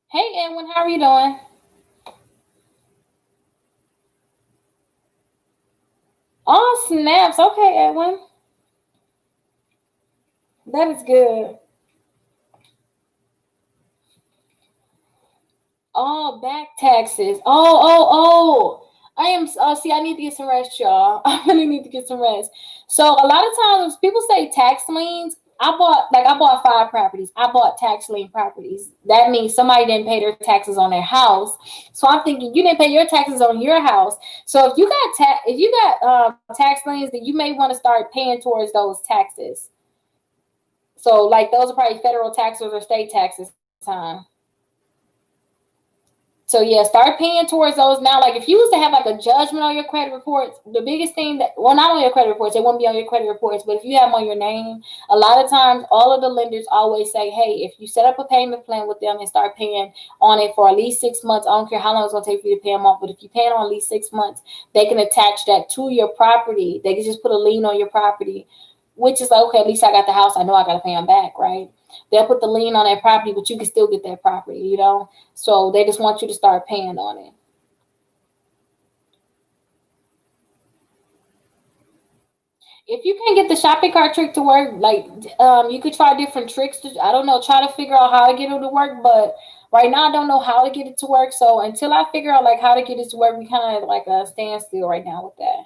hey Edwin, how are you doing? Oh snaps. Okay, Edwin. That is good. Oh, back taxes. Oh. I am. Oh, see, I need to get some rest, y'all. I really need to get some rest. So a lot of times people say tax liens. I bought 5 properties. I bought tax lien properties. That means somebody didn't pay their taxes on their house. So I'm thinking you didn't pay your taxes on your house. So if you got tax liens, then you may want to start paying towards those taxes. So like those are probably federal taxes or state taxes. Time. So yeah, start paying towards those now. Like if you was to have like a judgment on your credit reports, the biggest thing that well, not on your credit reports, it won't be on your credit reports, but if you have them on your name, a lot of times all of the lenders always say, hey, if you set up a payment plan with them and start paying on it for at least 6 months, I don't care how long it's gonna take for you to pay them off, but if you pay it on at least 6 months, they can attach that to your property. They can just put a lien on your property, which is like, okay, at least I got the house. I know I gotta pay them back, right? They'll put the lien on that property, but you can still get that property, you know? So they just want you to start paying on it. If you can't get the shopping cart trick to work, like you could try different tricks. I don't know, try to figure out how to get it to work. But right now, I don't know how to get it to work. So until I figure out like how to get it to work, we kind of like a standstill right now with that.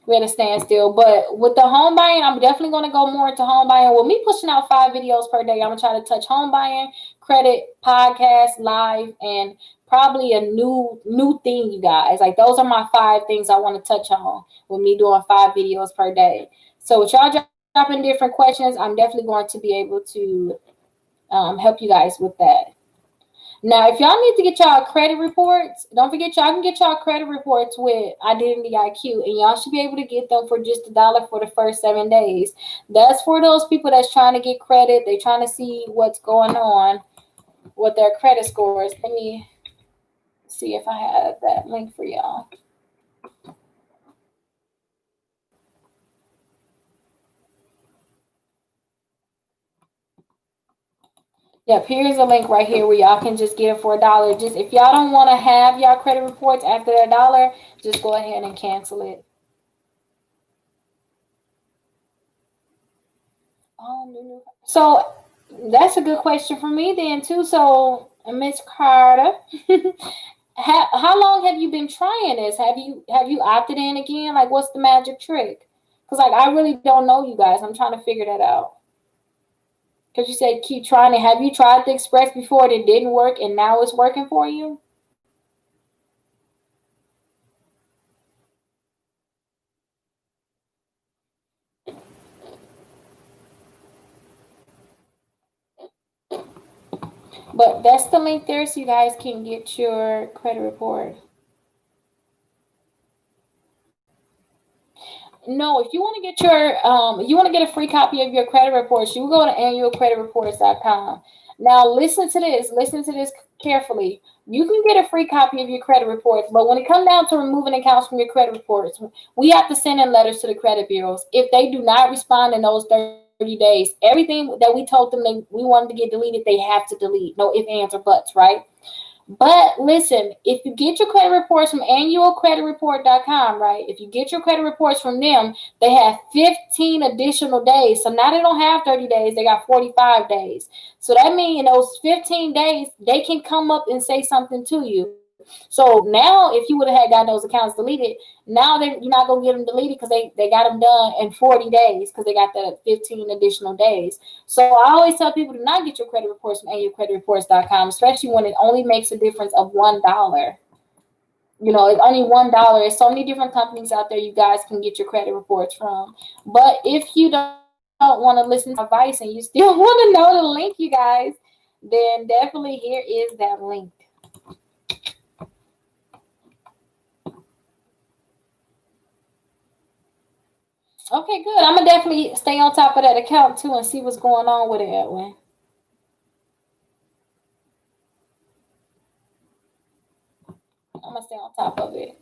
We're at a standstill. But with the home buying, I'm definitely going to go more into home buying. With me pushing out 5 videos per day, I'm going to try to touch home buying, credit, podcast, live, and probably a new thing, you guys. Like those are my 5 things I want to touch on with me doing 5 videos per day. So with y'all dropping different questions, I'm definitely going to be able to help you guys with that. Now, if y'all need to get y'all credit reports, don't forget y'all can get y'all credit reports with Identity IQ, and y'all should be able to get them for just $1 for the first 7 days. That's for those people that's trying to get credit. They're trying to see what's going on with their credit scores. Let me see if I have that link for y'all. Yep, here's a link right here where y'all can just get it for $1. Just if y'all don't want to have y'all credit reports after that $1, just go ahead and cancel it. So that's a good question for me then too. So Miss Carter, how long have you been trying this? Have you opted in again? Like, what's the magic trick? Because like I really don't know you guys. I'm trying to figure that out. Because you said keep trying it. Have you tried the Express before and it didn't work, and now it's working for you? But that's the link there, so you guys can get your credit report. No, if you want to get you want to get a free copy of your credit reports, you go to annualcreditreports.com. Now, listen to this carefully. You can get a free copy of your credit reports, but when it comes down to removing accounts from your credit reports, we have to send in letters to the credit bureaus. If they do not respond in those 30 days, everything that we told them we wanted to get deleted, they have to delete. No ifs, ands, or buts, right? But listen, if you get your credit reports from annualcreditreport.com, right? If you get your credit reports from them, they have 15 additional days. So now they don't have 30 days, they got 45 days. So that means in those 15 days, they can come up and say something to you. So now, if you would have had gotten those accounts deleted, now you're not gonna get them deleted because they got them done in 40 days because they got the 15 additional days. So I always tell people to not get your credit reports from annualcreditreport.com, especially when it only makes a difference of $1. It's only $1. There's so many different companies out there you guys can get your credit reports from. But if you don't want to listen to my advice and you still want to know the link, you guys, then definitely here is that link. Okay, good. I'm gonna definitely stay on top of that account too and see what's going on with it, Edwin. I'm gonna stay on top of it.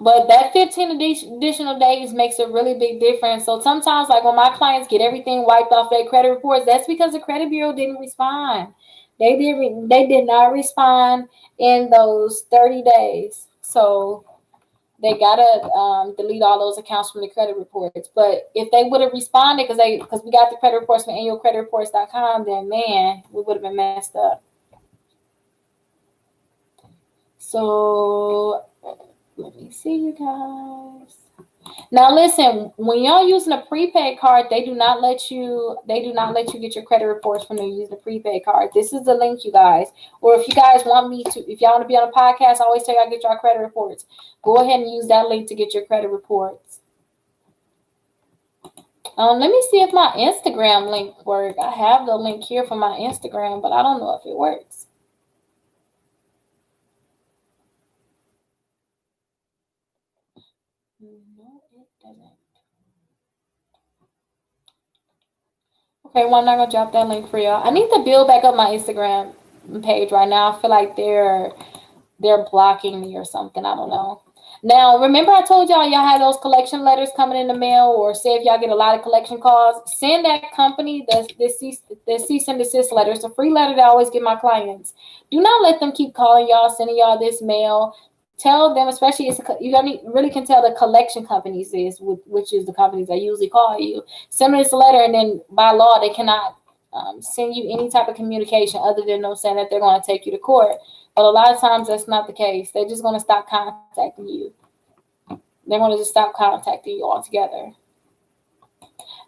But that 15 additional days makes a really big difference. So sometimes, like when my clients get everything wiped off their credit reports, that's because the credit bureau didn't respond. They did not respond in those 30 days. So they gotta delete all those accounts from the credit reports. But if they would have responded, because we got the credit reports from annualcreditreports.com, then man, we would have been messed up. So let me see, you guys. Now listen, when y'all using a prepaid card, they do not let you get your credit reports when they're using a prepaid card. This is the link, you guys. Or if you guys want me to, if y'all want to be on a podcast, I always tell y'all get your credit reports. Go ahead and use that link to get your credit reports. Let me see if my Instagram link works. I have the link here for my Instagram, but I don't know if it works. No, it doesn't. Okay, well, I'm not gonna drop that link for y'all. I need to build back up my Instagram page right now. I feel like they're blocking me or something. I don't know. Now, remember I told y'all had those collection letters coming in the mail, or say if y'all get a lot of collection calls, send that company the cease and desist letter. It's a free letter that I always give my clients. Do not let them keep calling y'all, sending y'all this mail. Tell them, especially you really can tell the collection companies which is the companies that usually call you. Send them this letter, and then by law they cannot send you any type of communication other than them saying that they're going to take you to court. But a lot of times that's not the case. They're just going to stop contacting you. They're going to just stop contacting you altogether.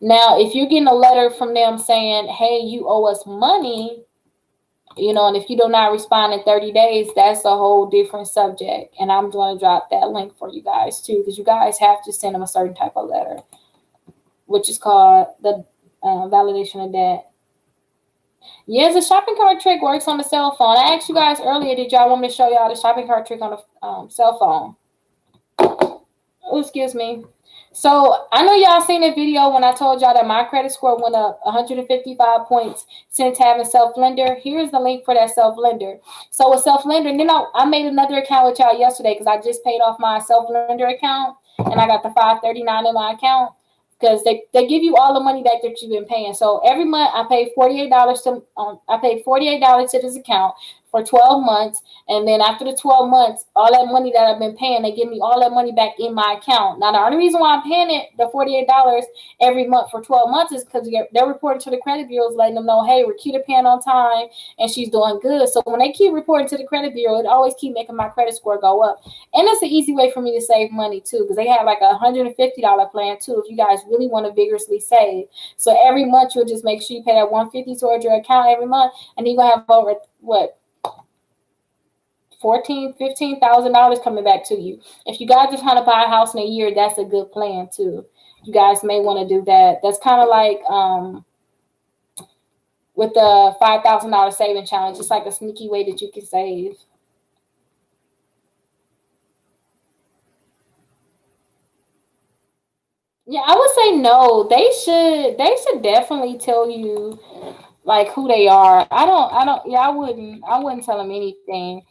Now, if you're getting a letter from them saying, hey, you owe us money, and if you do not respond in 30 days, that's a whole different subject. And I'm going to drop that link for you guys too, because you guys have to send them a certain type of letter, which is called the validation of debt. Yes, the shopping cart trick works on the cell phone. I asked you guys earlier, did y'all want me to show y'all the shopping cart trick on the cell phone? Oh, excuse me. So I know y'all seen the video when I told y'all that my credit score went up 155 points since having self-lender. Here's the link for that self-lender. So with self-lender, and then I made another account with y'all yesterday because I just paid off my self-lender account and I got the 539 in my account. Because they give you all the money that you've been paying. So every month I pay $48 to this account for 12 months. And then after the 12 months, all that money that I've been paying, they give me all that money back in my account. Now, the only reason why I'm paying it, the $48 every month for 12 months, is because they're reporting to the credit bureaus, letting them know, hey, Rickita paying on time and she's doing good. So when they keep reporting to the credit bureau, it always keep making my credit score go up. And it's an easy way for me to save money too, because they have like a $150 plan too if you guys really want to vigorously save. So every month you'll just make sure you pay that $150 towards your account every month, and you're gonna have over $15,000 coming back to you. If you guys are trying to buy a house in a year, that's a good plan too. You guys may want to do that. That's kind of like with the $5,000 saving challenge. It's like a sneaky way that you can save. Yeah, I would say no. They should definitely tell you like who they are. I wouldn't tell them anything.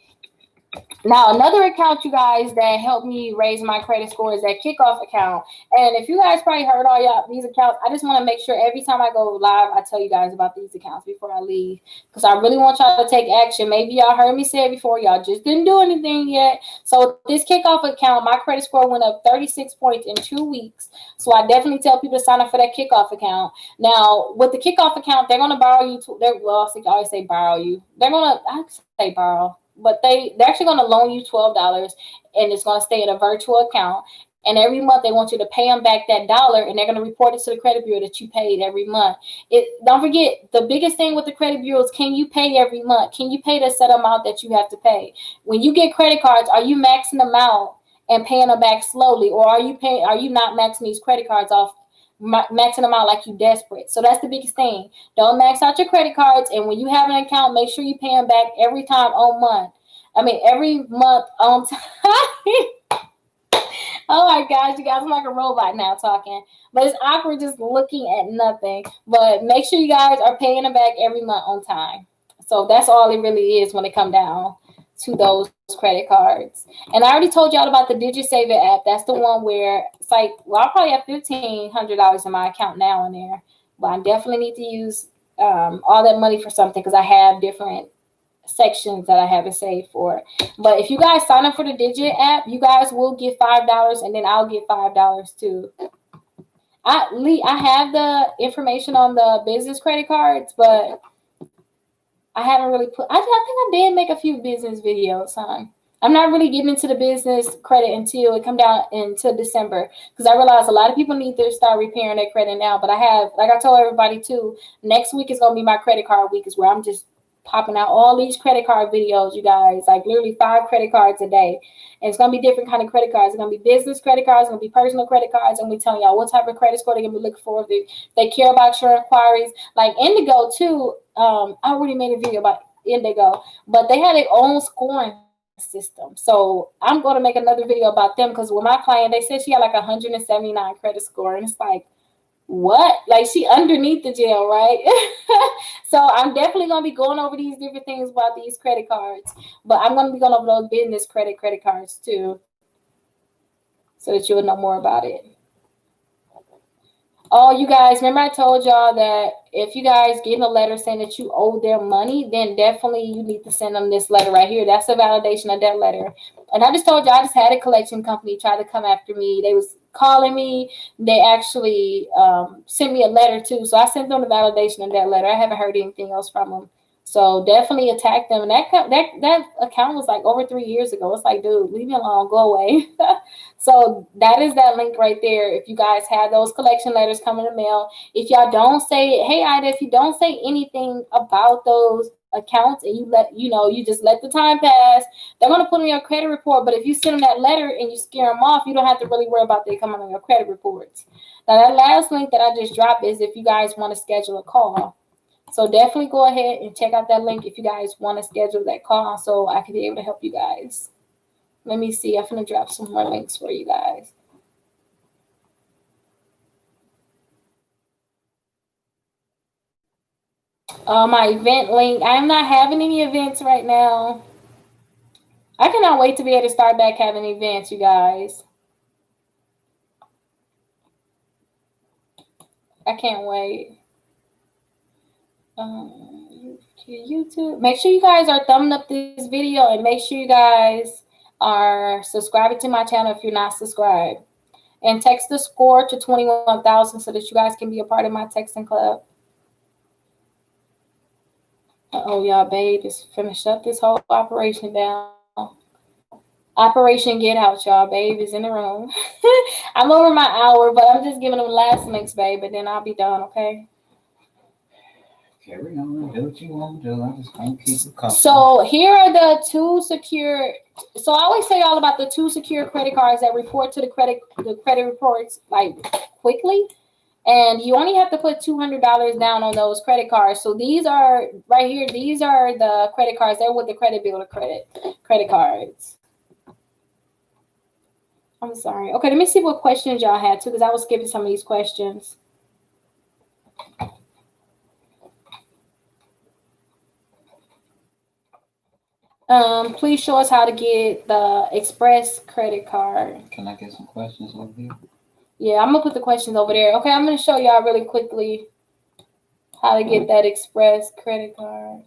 Now, another account, you guys, that helped me raise my credit score is that kickoff account. And if you guys probably heard all y'all these accounts, I just want to make sure every time I go live, I tell you guys about these accounts before I leave, because I really want y'all to take action. Maybe y'all heard me say it before, y'all just didn't do anything yet. So this kickoff account, my credit score went up 36 points in 2 weeks. So I definitely tell people to sign up for that kickoff account. Now, with the kickoff account, they're going to borrow you. Well, I always say borrow you. I say borrow, but they're actually going to loan you $12, and it's going to stay in a virtual account. And every month they want you to pay them back that dollar, and they're going to report it to the credit bureau that you paid every month. Don't forget, the biggest thing with the credit bureau is, can you pay every month? Can you pay the set amount that you have to pay? When you get credit cards, are you maxing them out and paying them back slowly, or are you not maxing these credit cards off, maxing them out like you desperate? So that's the biggest thing. Don't max out your credit cards, and when you have an account, make sure you pay them back every month on time. Oh my gosh, you guys, I'm like a robot now talking. But it's awkward just looking at nothing. But make sure you guys are paying them back every month on time. So that's all it really is when it comes down to those credit cards. And I already told y'all about the Digit Saver app. That's the one where it's like, well, I probably have $1,500 in my account now in there. But I definitely need to use all that money for something, because I have different sections that I have it saved for. But if you guys sign up for the Digit app, you guys will get $5, and then I'll get $5 too. I have the information on the business credit cards, but I haven't really I think I did make a few business videos, huh? I'm not really getting into the business credit until it come down into December, because I realize a lot of people need to start repairing their credit now. But I have, like I told everybody too, next week is going to be my credit card week, is where I'm just popping out all these credit card videos, you guys, like literally 5 credit cards a day. And it's going to be different kind of credit cards. It's going to be business credit cards, it's going to be personal credit cards, and we telling y'all what type of credit score they're going to be looking for, if they care about your inquiries. Like Indigo too, I already made a video about Indigo, but they had their own scoring system. So I'm going to make another video about them, because with my client, they said she had like 179 credit score, and it's like, what? Like, she underneath the jail, right? So I'm definitely going to be going over these different things about these credit cards, but I'm going to be going over those business credit cards too, so that you would know more about it. Oh, you guys, remember I told y'all that if you guys get a letter saying that you owe them money, then definitely you need to send them this letter right here. That's a validation of that letter. And I just told you, I just had a collection company try to come after me. They was calling me. They actually sent me a letter too. So I sent them the validation of that letter. I haven't heard anything else from them. So definitely attack them. And that account was like over 3 years ago. It's like, dude, leave me alone, go away. So that is that link right there. If you guys have those collection letters come in the mail, if y'all don't say, hey Ida, if you don't say anything about those accounts, and you just let the time pass, they're going to put on your credit report. But if you send them that letter and you scare them off, you don't have to really worry about they coming on your credit reports. Now, that last link that I just dropped is if you guys want to schedule a call. So definitely go ahead and check out that link if you guys want to schedule that call, so I can be able to help you guys. Let me see. I'm going to drop some more links for you guys. My event link. I'm not having any events right now. I cannot wait to be able to start back having events, you guys. I can't wait. YouTube. Make sure you guys are thumbing up this video, and make sure you guys are subscribing to my channel if you're not subscribed. And text the score to 21,000 so that you guys can be a part of my texting club. Oh, y'all, babe is finna shut this whole operation down. Operation Get Out, y'all. Babe is in the room. I'm over my hour, but I'm just giving them last links, babe, and then I'll be done, okay? Carry on, do what you want to do. I'm just gonna keep it comfortable. So here are the 2 secure. So I always say all about the 2 secure credit cards that report to the credit reports like quickly. And you only have to put $200 down on those credit cards. So these are right here. These are the credit cards. They're with the credit builder credit cards. I'm sorry. Okay, let me see what questions y'all had too, because I was skipping some of these questions. Please show us how to get the Express credit card. Can I get some questions over here? Yeah, I'm gonna put the questions over there. Okay, I'm gonna show y'all really quickly how to get that Express credit card.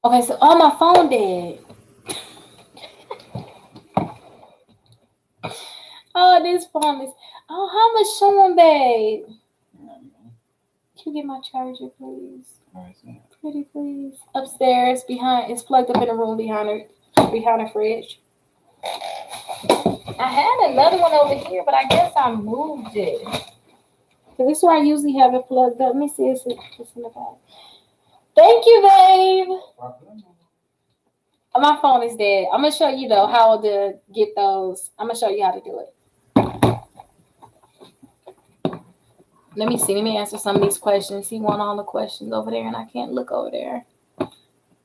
Okay, so my phone dead. Oh, this phone is. Oh, how much showing, babe? Can you get my charger, please? Pretty, please. Upstairs, behind. It's plugged up in a room behind the fridge. I had another one over here, but I guess I moved it. So this is where I usually have it plugged up. Let me see. It's in the back. Thank you, babe. My phone is dead. I'm gonna show you though how to get those. I'm gonna show you how to do it. Let me see. Let me answer some of these questions. He want all the questions over there, and I can't look over there.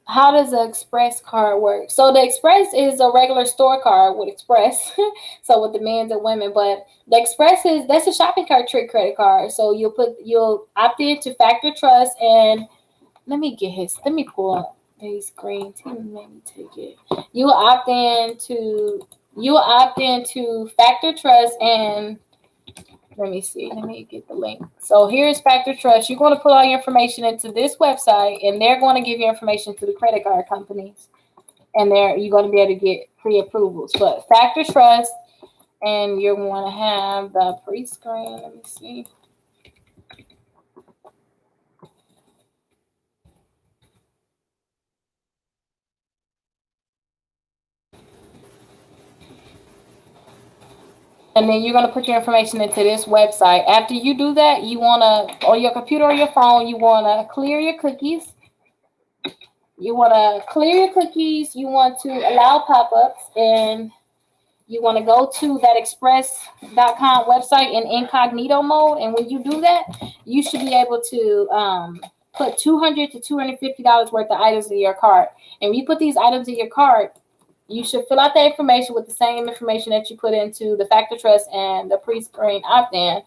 How does the Express card work? So the Express is a regular store card with Express, so with the men and women. But the Express that's a shopping cart trick credit card. So you'll opt in to Factor Trust, and let me pull up these screens. He made me take it. You'll opt into Factor Trust, and let me see. Let me get the link. So here's Factor Trust. You're going to put all your information into this website, and they're going to give you information to the credit card companies. And you're going to be able to get pre-approvals. But Factor Trust, and you're going to have the pre-screen. Let me see. And then you're going to put your information into this website. After you do that, you want to, on your computer or your phone, you want to clear your cookies. You want to clear your cookies. You want to allow pop-ups, and you want to go to that express.com website in incognito mode. And when you do that, you should be able to put $200 to $250 worth of items in your cart. And when you put these items in your cart, you should fill out that information with the same information that you put into the Factor Trust and the pre-screen opt-in.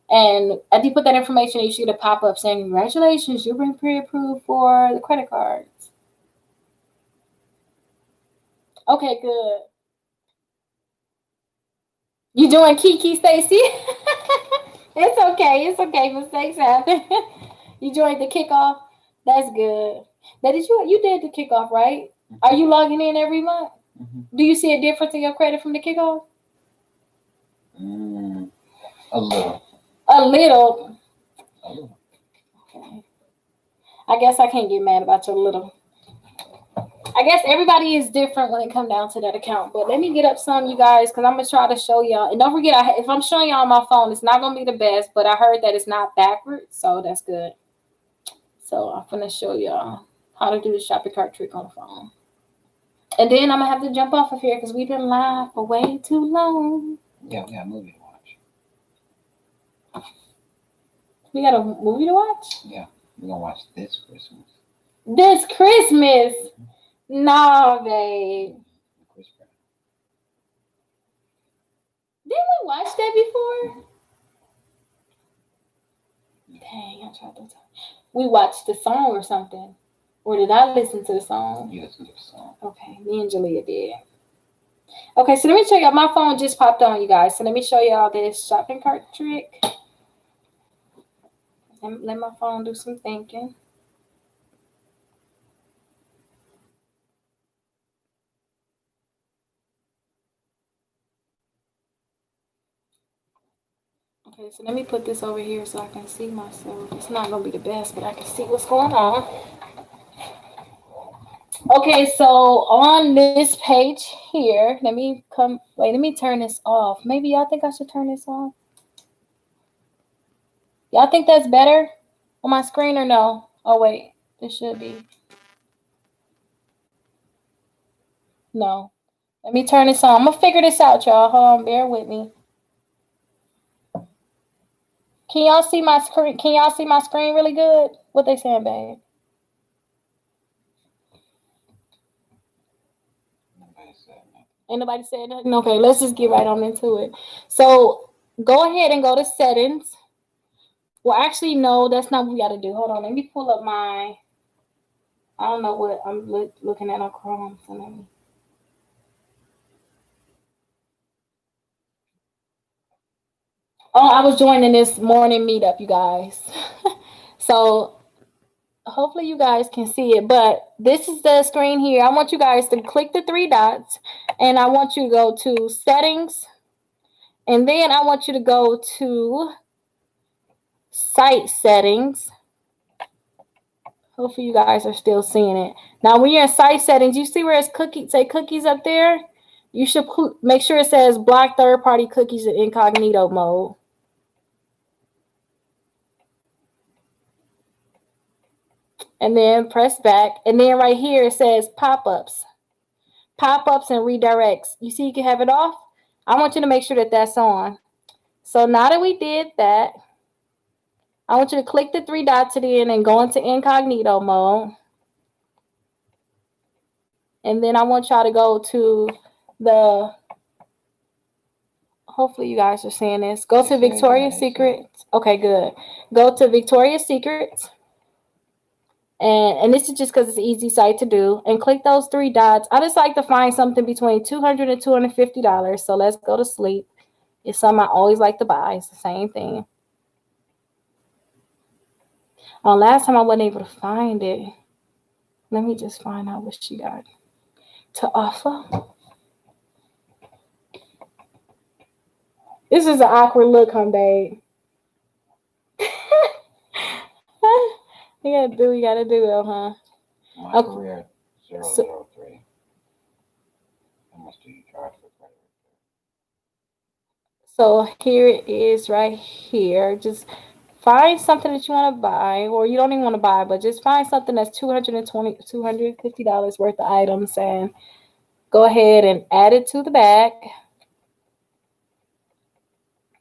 And after you put that information, you should get a pop-up saying, congratulations, you've been pre-approved for the credit cards. Okay, good. You doing Kiki, Stacy? It's okay. Mistakes happen. You joined the kickoff. That's good. Now, you did the kickoff, right? Are you logging in every month? Do you see a difference in your credit from the kickoff? A little. A little. Okay. I guess I can't get mad about your little. I guess everybody is different when it comes down to that account. But let me get up some, you guys, because I'm going to try to show y'all. And don't forget, if I'm showing y'all on my phone, it's not going to be the best. But I heard that it's not backwards, so that's good. So I'm going to show y'all how to do the shopping cart trick on the phone. And then I'm going to have to jump off of here because we've been live for way too long. Yeah, we got a movie to watch. We got a movie to watch? Yeah, we're going to watch this Christmas. This Christmas? No, babe. Didn't we watch that before? Dang, I tried to. We watched the song or something. Or did I listen to the song? You listened to the song. Okay, me and Jalea did. Okay, so let me show y'all. My phone just popped on, you guys. So let me show y'all this shopping cart trick. Let my phone do some thinking. Okay, so let me put this over here so I can see myself. It's not going to be the best, but I can see what's going on. Okay, so on this page here, let me turn this off. Maybe y'all think I should turn this off? Y'all think that's better on my screen or no? Oh, wait, this should be. No. Let me turn this on. I'm going to figure this out, y'all. Hold on, bear with me. Can y'all see my screen? Can y'all see my screen really good? What they saying, babe? Ain't nobody said nothing? Okay, let's just get right on into it. So go ahead and go to settings. Well, actually, no, that's not what we got to do. Hold on, let me pull up my. I don't know what I'm looking at on Chrome. So let me. Oh, I was joining this morning meetup, you guys. So hopefully you guys can see it, but this is the screen here. I want you guys to click the three dots, and I want you to go to settings, and then I want you to go to site settings. Hopefully you guys are still seeing it. Now, when you're in site settings, you see where it's cookies up there? You should make sure it says block third-party cookies in incognito mode. And then press back. And then right here it says pop-ups. Pop-ups and redirects. You see you can have it off? I want you to make sure that that's on. So now that we did that, I want you to click the three dots again and go into incognito mode. And then I want y'all to go to the, hopefully you guys are seeing this. Go to Victoria's Secrets. Okay, good. Go to Victoria's Secrets. And this is just because it's an easy site to do. And click those three dots. I just like to find something between $200 and $250. So let's go to sleep. It's something I always like to buy. It's the same thing. Last time I wasn't able to find it. Let me just find out what she got to offer. This is an awkward look, huh, babe? You gotta do it, huh? My career 003. How much do you charge for credit? So here it is right here. Just find something that you want to buy, or you don't even want to buy, but just find something that's $250 worth of items and go ahead and add it to the bag.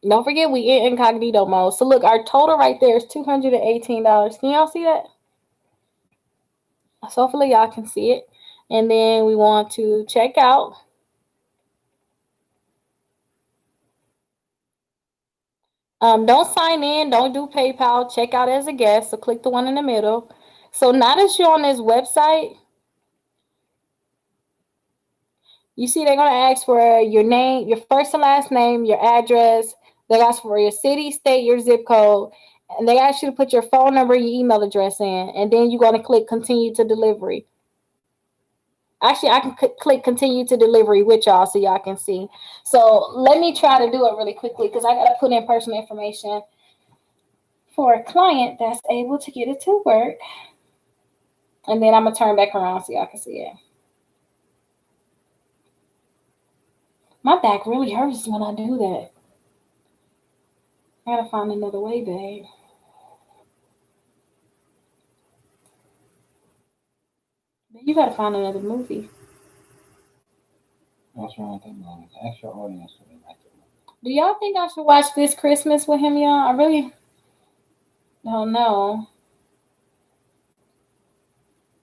Don't forget we in incognito mode. So look, our total right there is $218. Can y'all see that? So hopefully y'all can see it. And then we want to check out. Don't sign in. Don't do PayPal. Check out as a guest. So click the one in the middle. So now that you're on this website, you see they're going to ask for your name, your first and last name, your address. They ask for your city, state, your zip code. And they ask you to put your phone number, your email address in. And then you're going to click continue to delivery. Actually, I can click continue to delivery with y'all so y'all can see. So let me try to do it really quickly because I got to put in personal information for a client that's able to get it to work. And then I'm going to turn back around so y'all can see it. My back really hurts when I do that. I got to find another way, babe. You got to find another movie. What's wrong with that movie? Ask your audience what they like. Do y'all think I should watch This Christmas with him, y'all? I really don't know.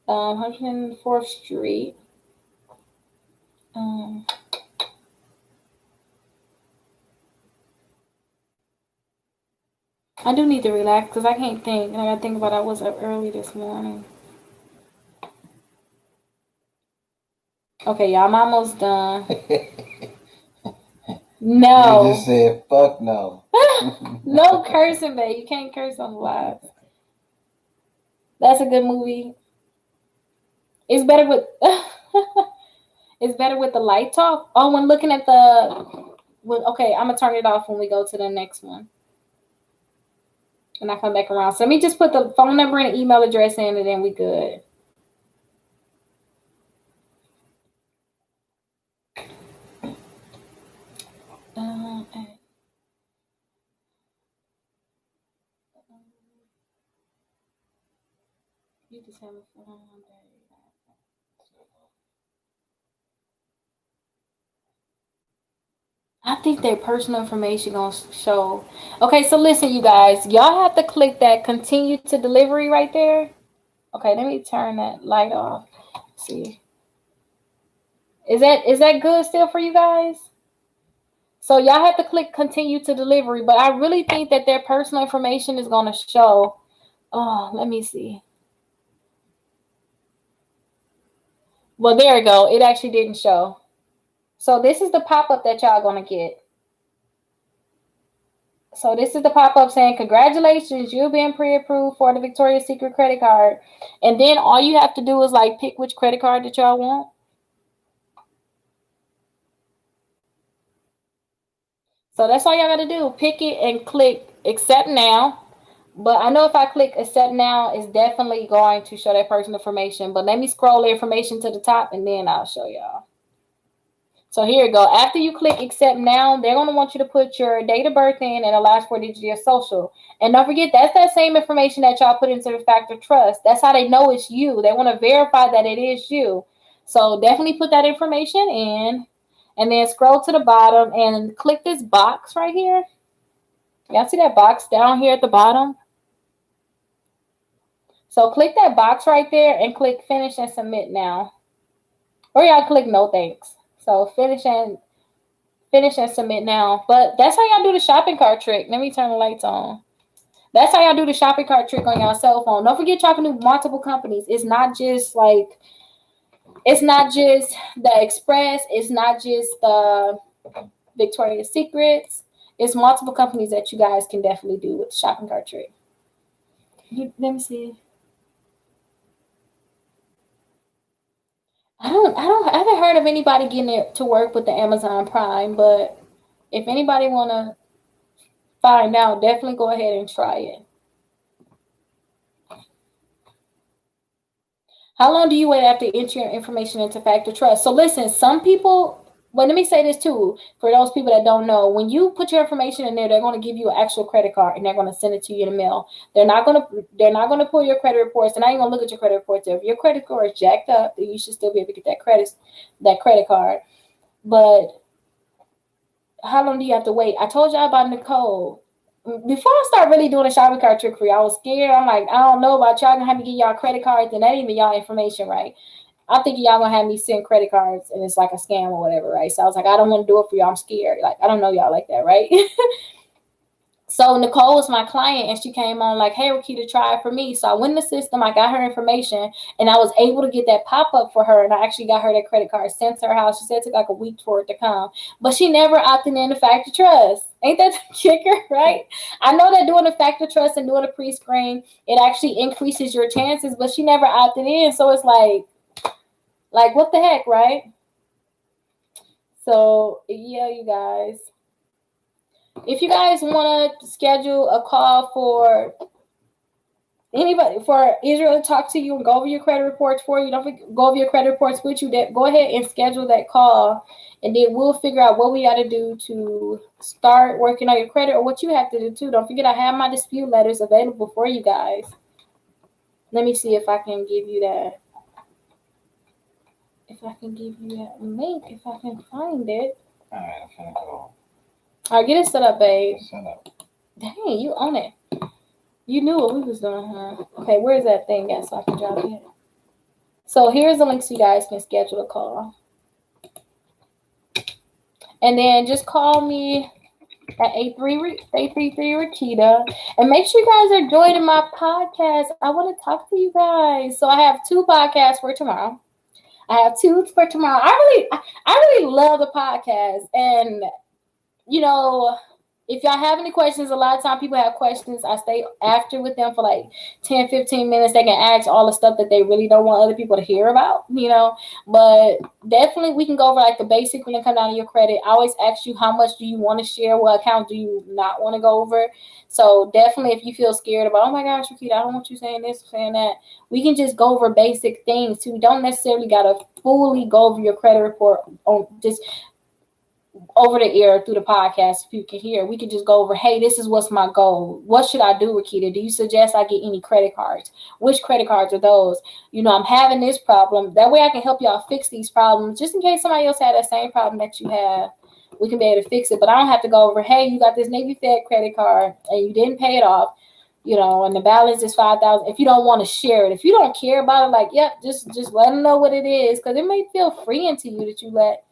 104th Street. I do need to relax because I can't think. And I got to think about I was up early this morning. Okay, y'all, I'm almost done. No. You just said fuck no. No cursing, babe. You can't curse on the live. That's a good movie. It's better with it's better with the lights off. Oh, when looking at okay, I'm gonna turn it off when we go to the next one. And I come back around. So let me just put the phone number and email address in and then we good. You just have a phone number. I think their personal information gonna show. Okay, so listen, you guys, y'all have to click that continue to delivery right there. Okay, let me turn that light off. Let's see, is that good still for you guys? So y'all have to click continue to delivery, but I really think that their personal information is going to show. Oh, let me see. Well, there we go. It actually didn't show. So this is the pop-up that y'all going to get. So this is the pop-up saying, congratulations, you've been pre-approved for the Victoria's Secret credit card. And then all you have to do is like pick which credit card that y'all want. So that's all y'all got to do. Pick it and click accept now. But I know if I click accept now, it's definitely going to show that personal information. But let me scroll the information to the top and then I'll show y'all. So here you go. After you click accept now, they're going to want you to put your date of birth in and the last 4 digits of your social. And don't forget, that's that same information that y'all put into the Factor Trust. That's how they know it's you. They want to verify that it is you. So definitely put that information in and then scroll to the bottom and click this box right here. Y'all see that box down here at the bottom? So click that box right there and click finish and submit now. Or y'all click no thanks. So finish and submit now. But that's how y'all do the shopping cart trick. Let me turn the lights on. That's how y'all do the shopping cart trick on y'all cell phone. Don't forget y'all can do multiple companies. It's not just the Express. It's not just the Victoria's Secrets. It's multiple companies that you guys can definitely do with the shopping cart trick. Let me see. I haven't heard of anybody getting it to work with the Amazon Prime, but if anybody want to find out, definitely go ahead and try it. How long do you wait after entering your information into Factor Trust? So listen, some people, well, let me say this too, for those people that don't know, when you put your information in there, they're going to give you an actual credit card and they're going to send it to you in the mail. They're not going to pull your credit reports. They're not even going to look at your credit reports. If your credit score is jacked up, then you should still be able to get that credit card. But how long do you have to wait? I told y'all about Nicole. Before I start really doing a shopping cart trick for you, I was scared. I'm like, I don't know about y'all gonna have me get y'all credit cards and that ain't even y'all information, right? I'm thinking y'all gonna have me send credit cards and it's like a scam or whatever, right? So I was like, I don't want to do it for y'all. I'm scared. Like, I don't know y'all like that, right? So Nicole was my client and she came on like, hey, Rickita, try it for me. So I went in the system, I got her information and I was able to get that pop-up for her. And I actually got her that credit card sent to her house. She said it took like a week for it to come, but she never opted in to Factor Trust. Ain't that the kicker, right? I know that doing a Factor Trust and doing a pre-screen, it actually increases your chances, but she never opted in. So it's like what the heck, right? So yeah, you guys. If you guys want to schedule a call for anybody, for Israel to talk to you and go over your credit reports for you, don't forget, go over your credit reports with you, go ahead and schedule that call. And then we'll figure out what we got to do to start working on your credit or what you have to do too. Don't forget, I have my dispute letters available for you guys. Let me see if I can give you that. If I can give you that link, if I can find it. All right, I'm finna go. All right, get it set up, babe. Set up. Dang, you on it. You knew what we was doing, huh? Okay, where's that thing at so I can drop it? So here's the link so you guys can schedule a call. And then just call me at 833 Rickita. And make sure you guys are joining my podcast. I want to talk to you guys. So I have 2 podcasts for tomorrow. I really love the podcast. And you know, if y'all have any questions, a lot of time people have questions. I stay after with them for like 10, 15 minutes. They can ask all the stuff that they really don't want other people to hear about, you know. But definitely we can go over like the basic when it comes down to your credit. I always ask you, how much do you want to share? What account do you not want to go over? So definitely if you feel scared about, oh my gosh, Rickita, I don't want you saying this, saying that, we can just go over basic things too. We don't necessarily got to fully go over your credit report on just over the air through the podcast. If you can hear, we could just go over, hey, this is what's my goal. What should I do, Rickita? Do you suggest I get any credit cards? Which credit cards are those? You know, I'm having this problem. That way I can help y'all fix these problems. Just in case somebody else had that same problem that you have, we can be able to fix it. But I don't have to go over, hey, you got this Navy Fed credit card and you didn't pay it off, you know, and the balance is $5,000. If you don't want to share it, if you don't care about it, like, yep, just let them know what it is, because it may feel freeing to you that you let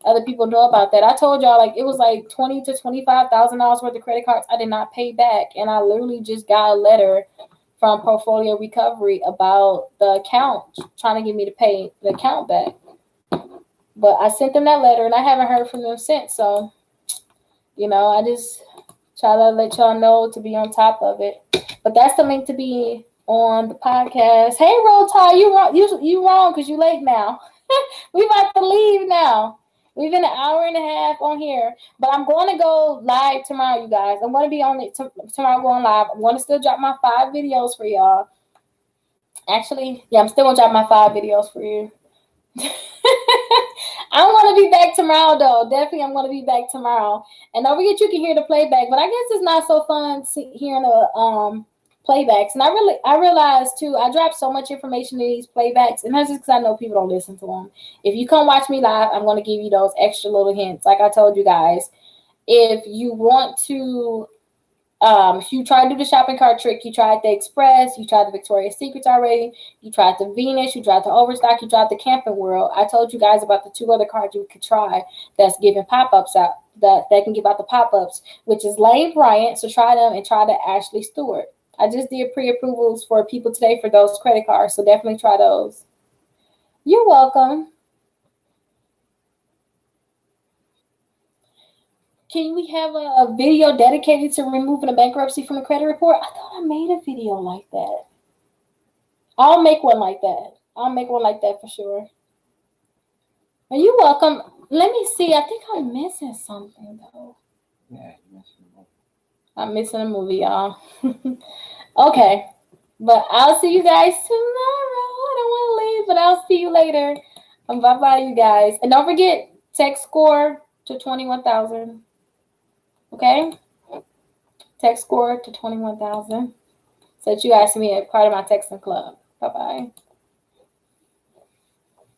other people know about that. I told y'all like it was like $20,000 to $25,000 worth of credit cards I did not pay back, and I literally just got a letter from Portfolio Recovery about the account trying to get me to pay the account back. But I sent them that letter, and I haven't heard from them since. So, I just try to let y'all know to be on top of it. But that's the link to be on the podcast. Hey, Roll Tide, you wrong because you late now. We about to leave now. We've been an hour and a half on here, but I'm going to go live tomorrow, you guys. I'm going to be on it tomorrow going live. I'm going to still drop my 5 videos for y'all. Actually, yeah, I'm still going to drop my 5 videos for you. I'm going to be back tomorrow, though. Definitely, I'm going to be back tomorrow. And don't forget, you can hear the playback, but I guess it's not so fun hearing the playbacks. And I realized, too, I drop so much information in these playbacks, and that's just because I know people don't listen to them. If you come watch me live, I'm going to give you those extra little hints. Like I told you guys, if you want to... if you try to do the shopping cart trick, you tried the Express, you tried the Victoria's Secrets already, you tried the Venus, you tried the Overstock, you tried the Camping World. I told you guys about the 2 other cards you could try that's giving pop-ups out, that can give out the pop-ups, which is Lane Bryant. So try them and try the Ashley Stewart. I just did pre-approvals for people today for those credit cards, so definitely try those. You're welcome. Can we have a video dedicated to removing a bankruptcy from the credit report? I thought I made a video like that. I'll make one like that. I'll make one like that for sure. Are you welcome? Let me see. I think I'm missing something, though. Yeah, you're missing a movie. I'm missing a movie, y'all. Okay. But I'll see you guys tomorrow. I don't want to leave, but I'll see you later. Bye-bye, you guys. And don't forget, text score to 21,000. Okay? Text score to 21,000. So that you guys can be a part of my texting club. Bye-bye.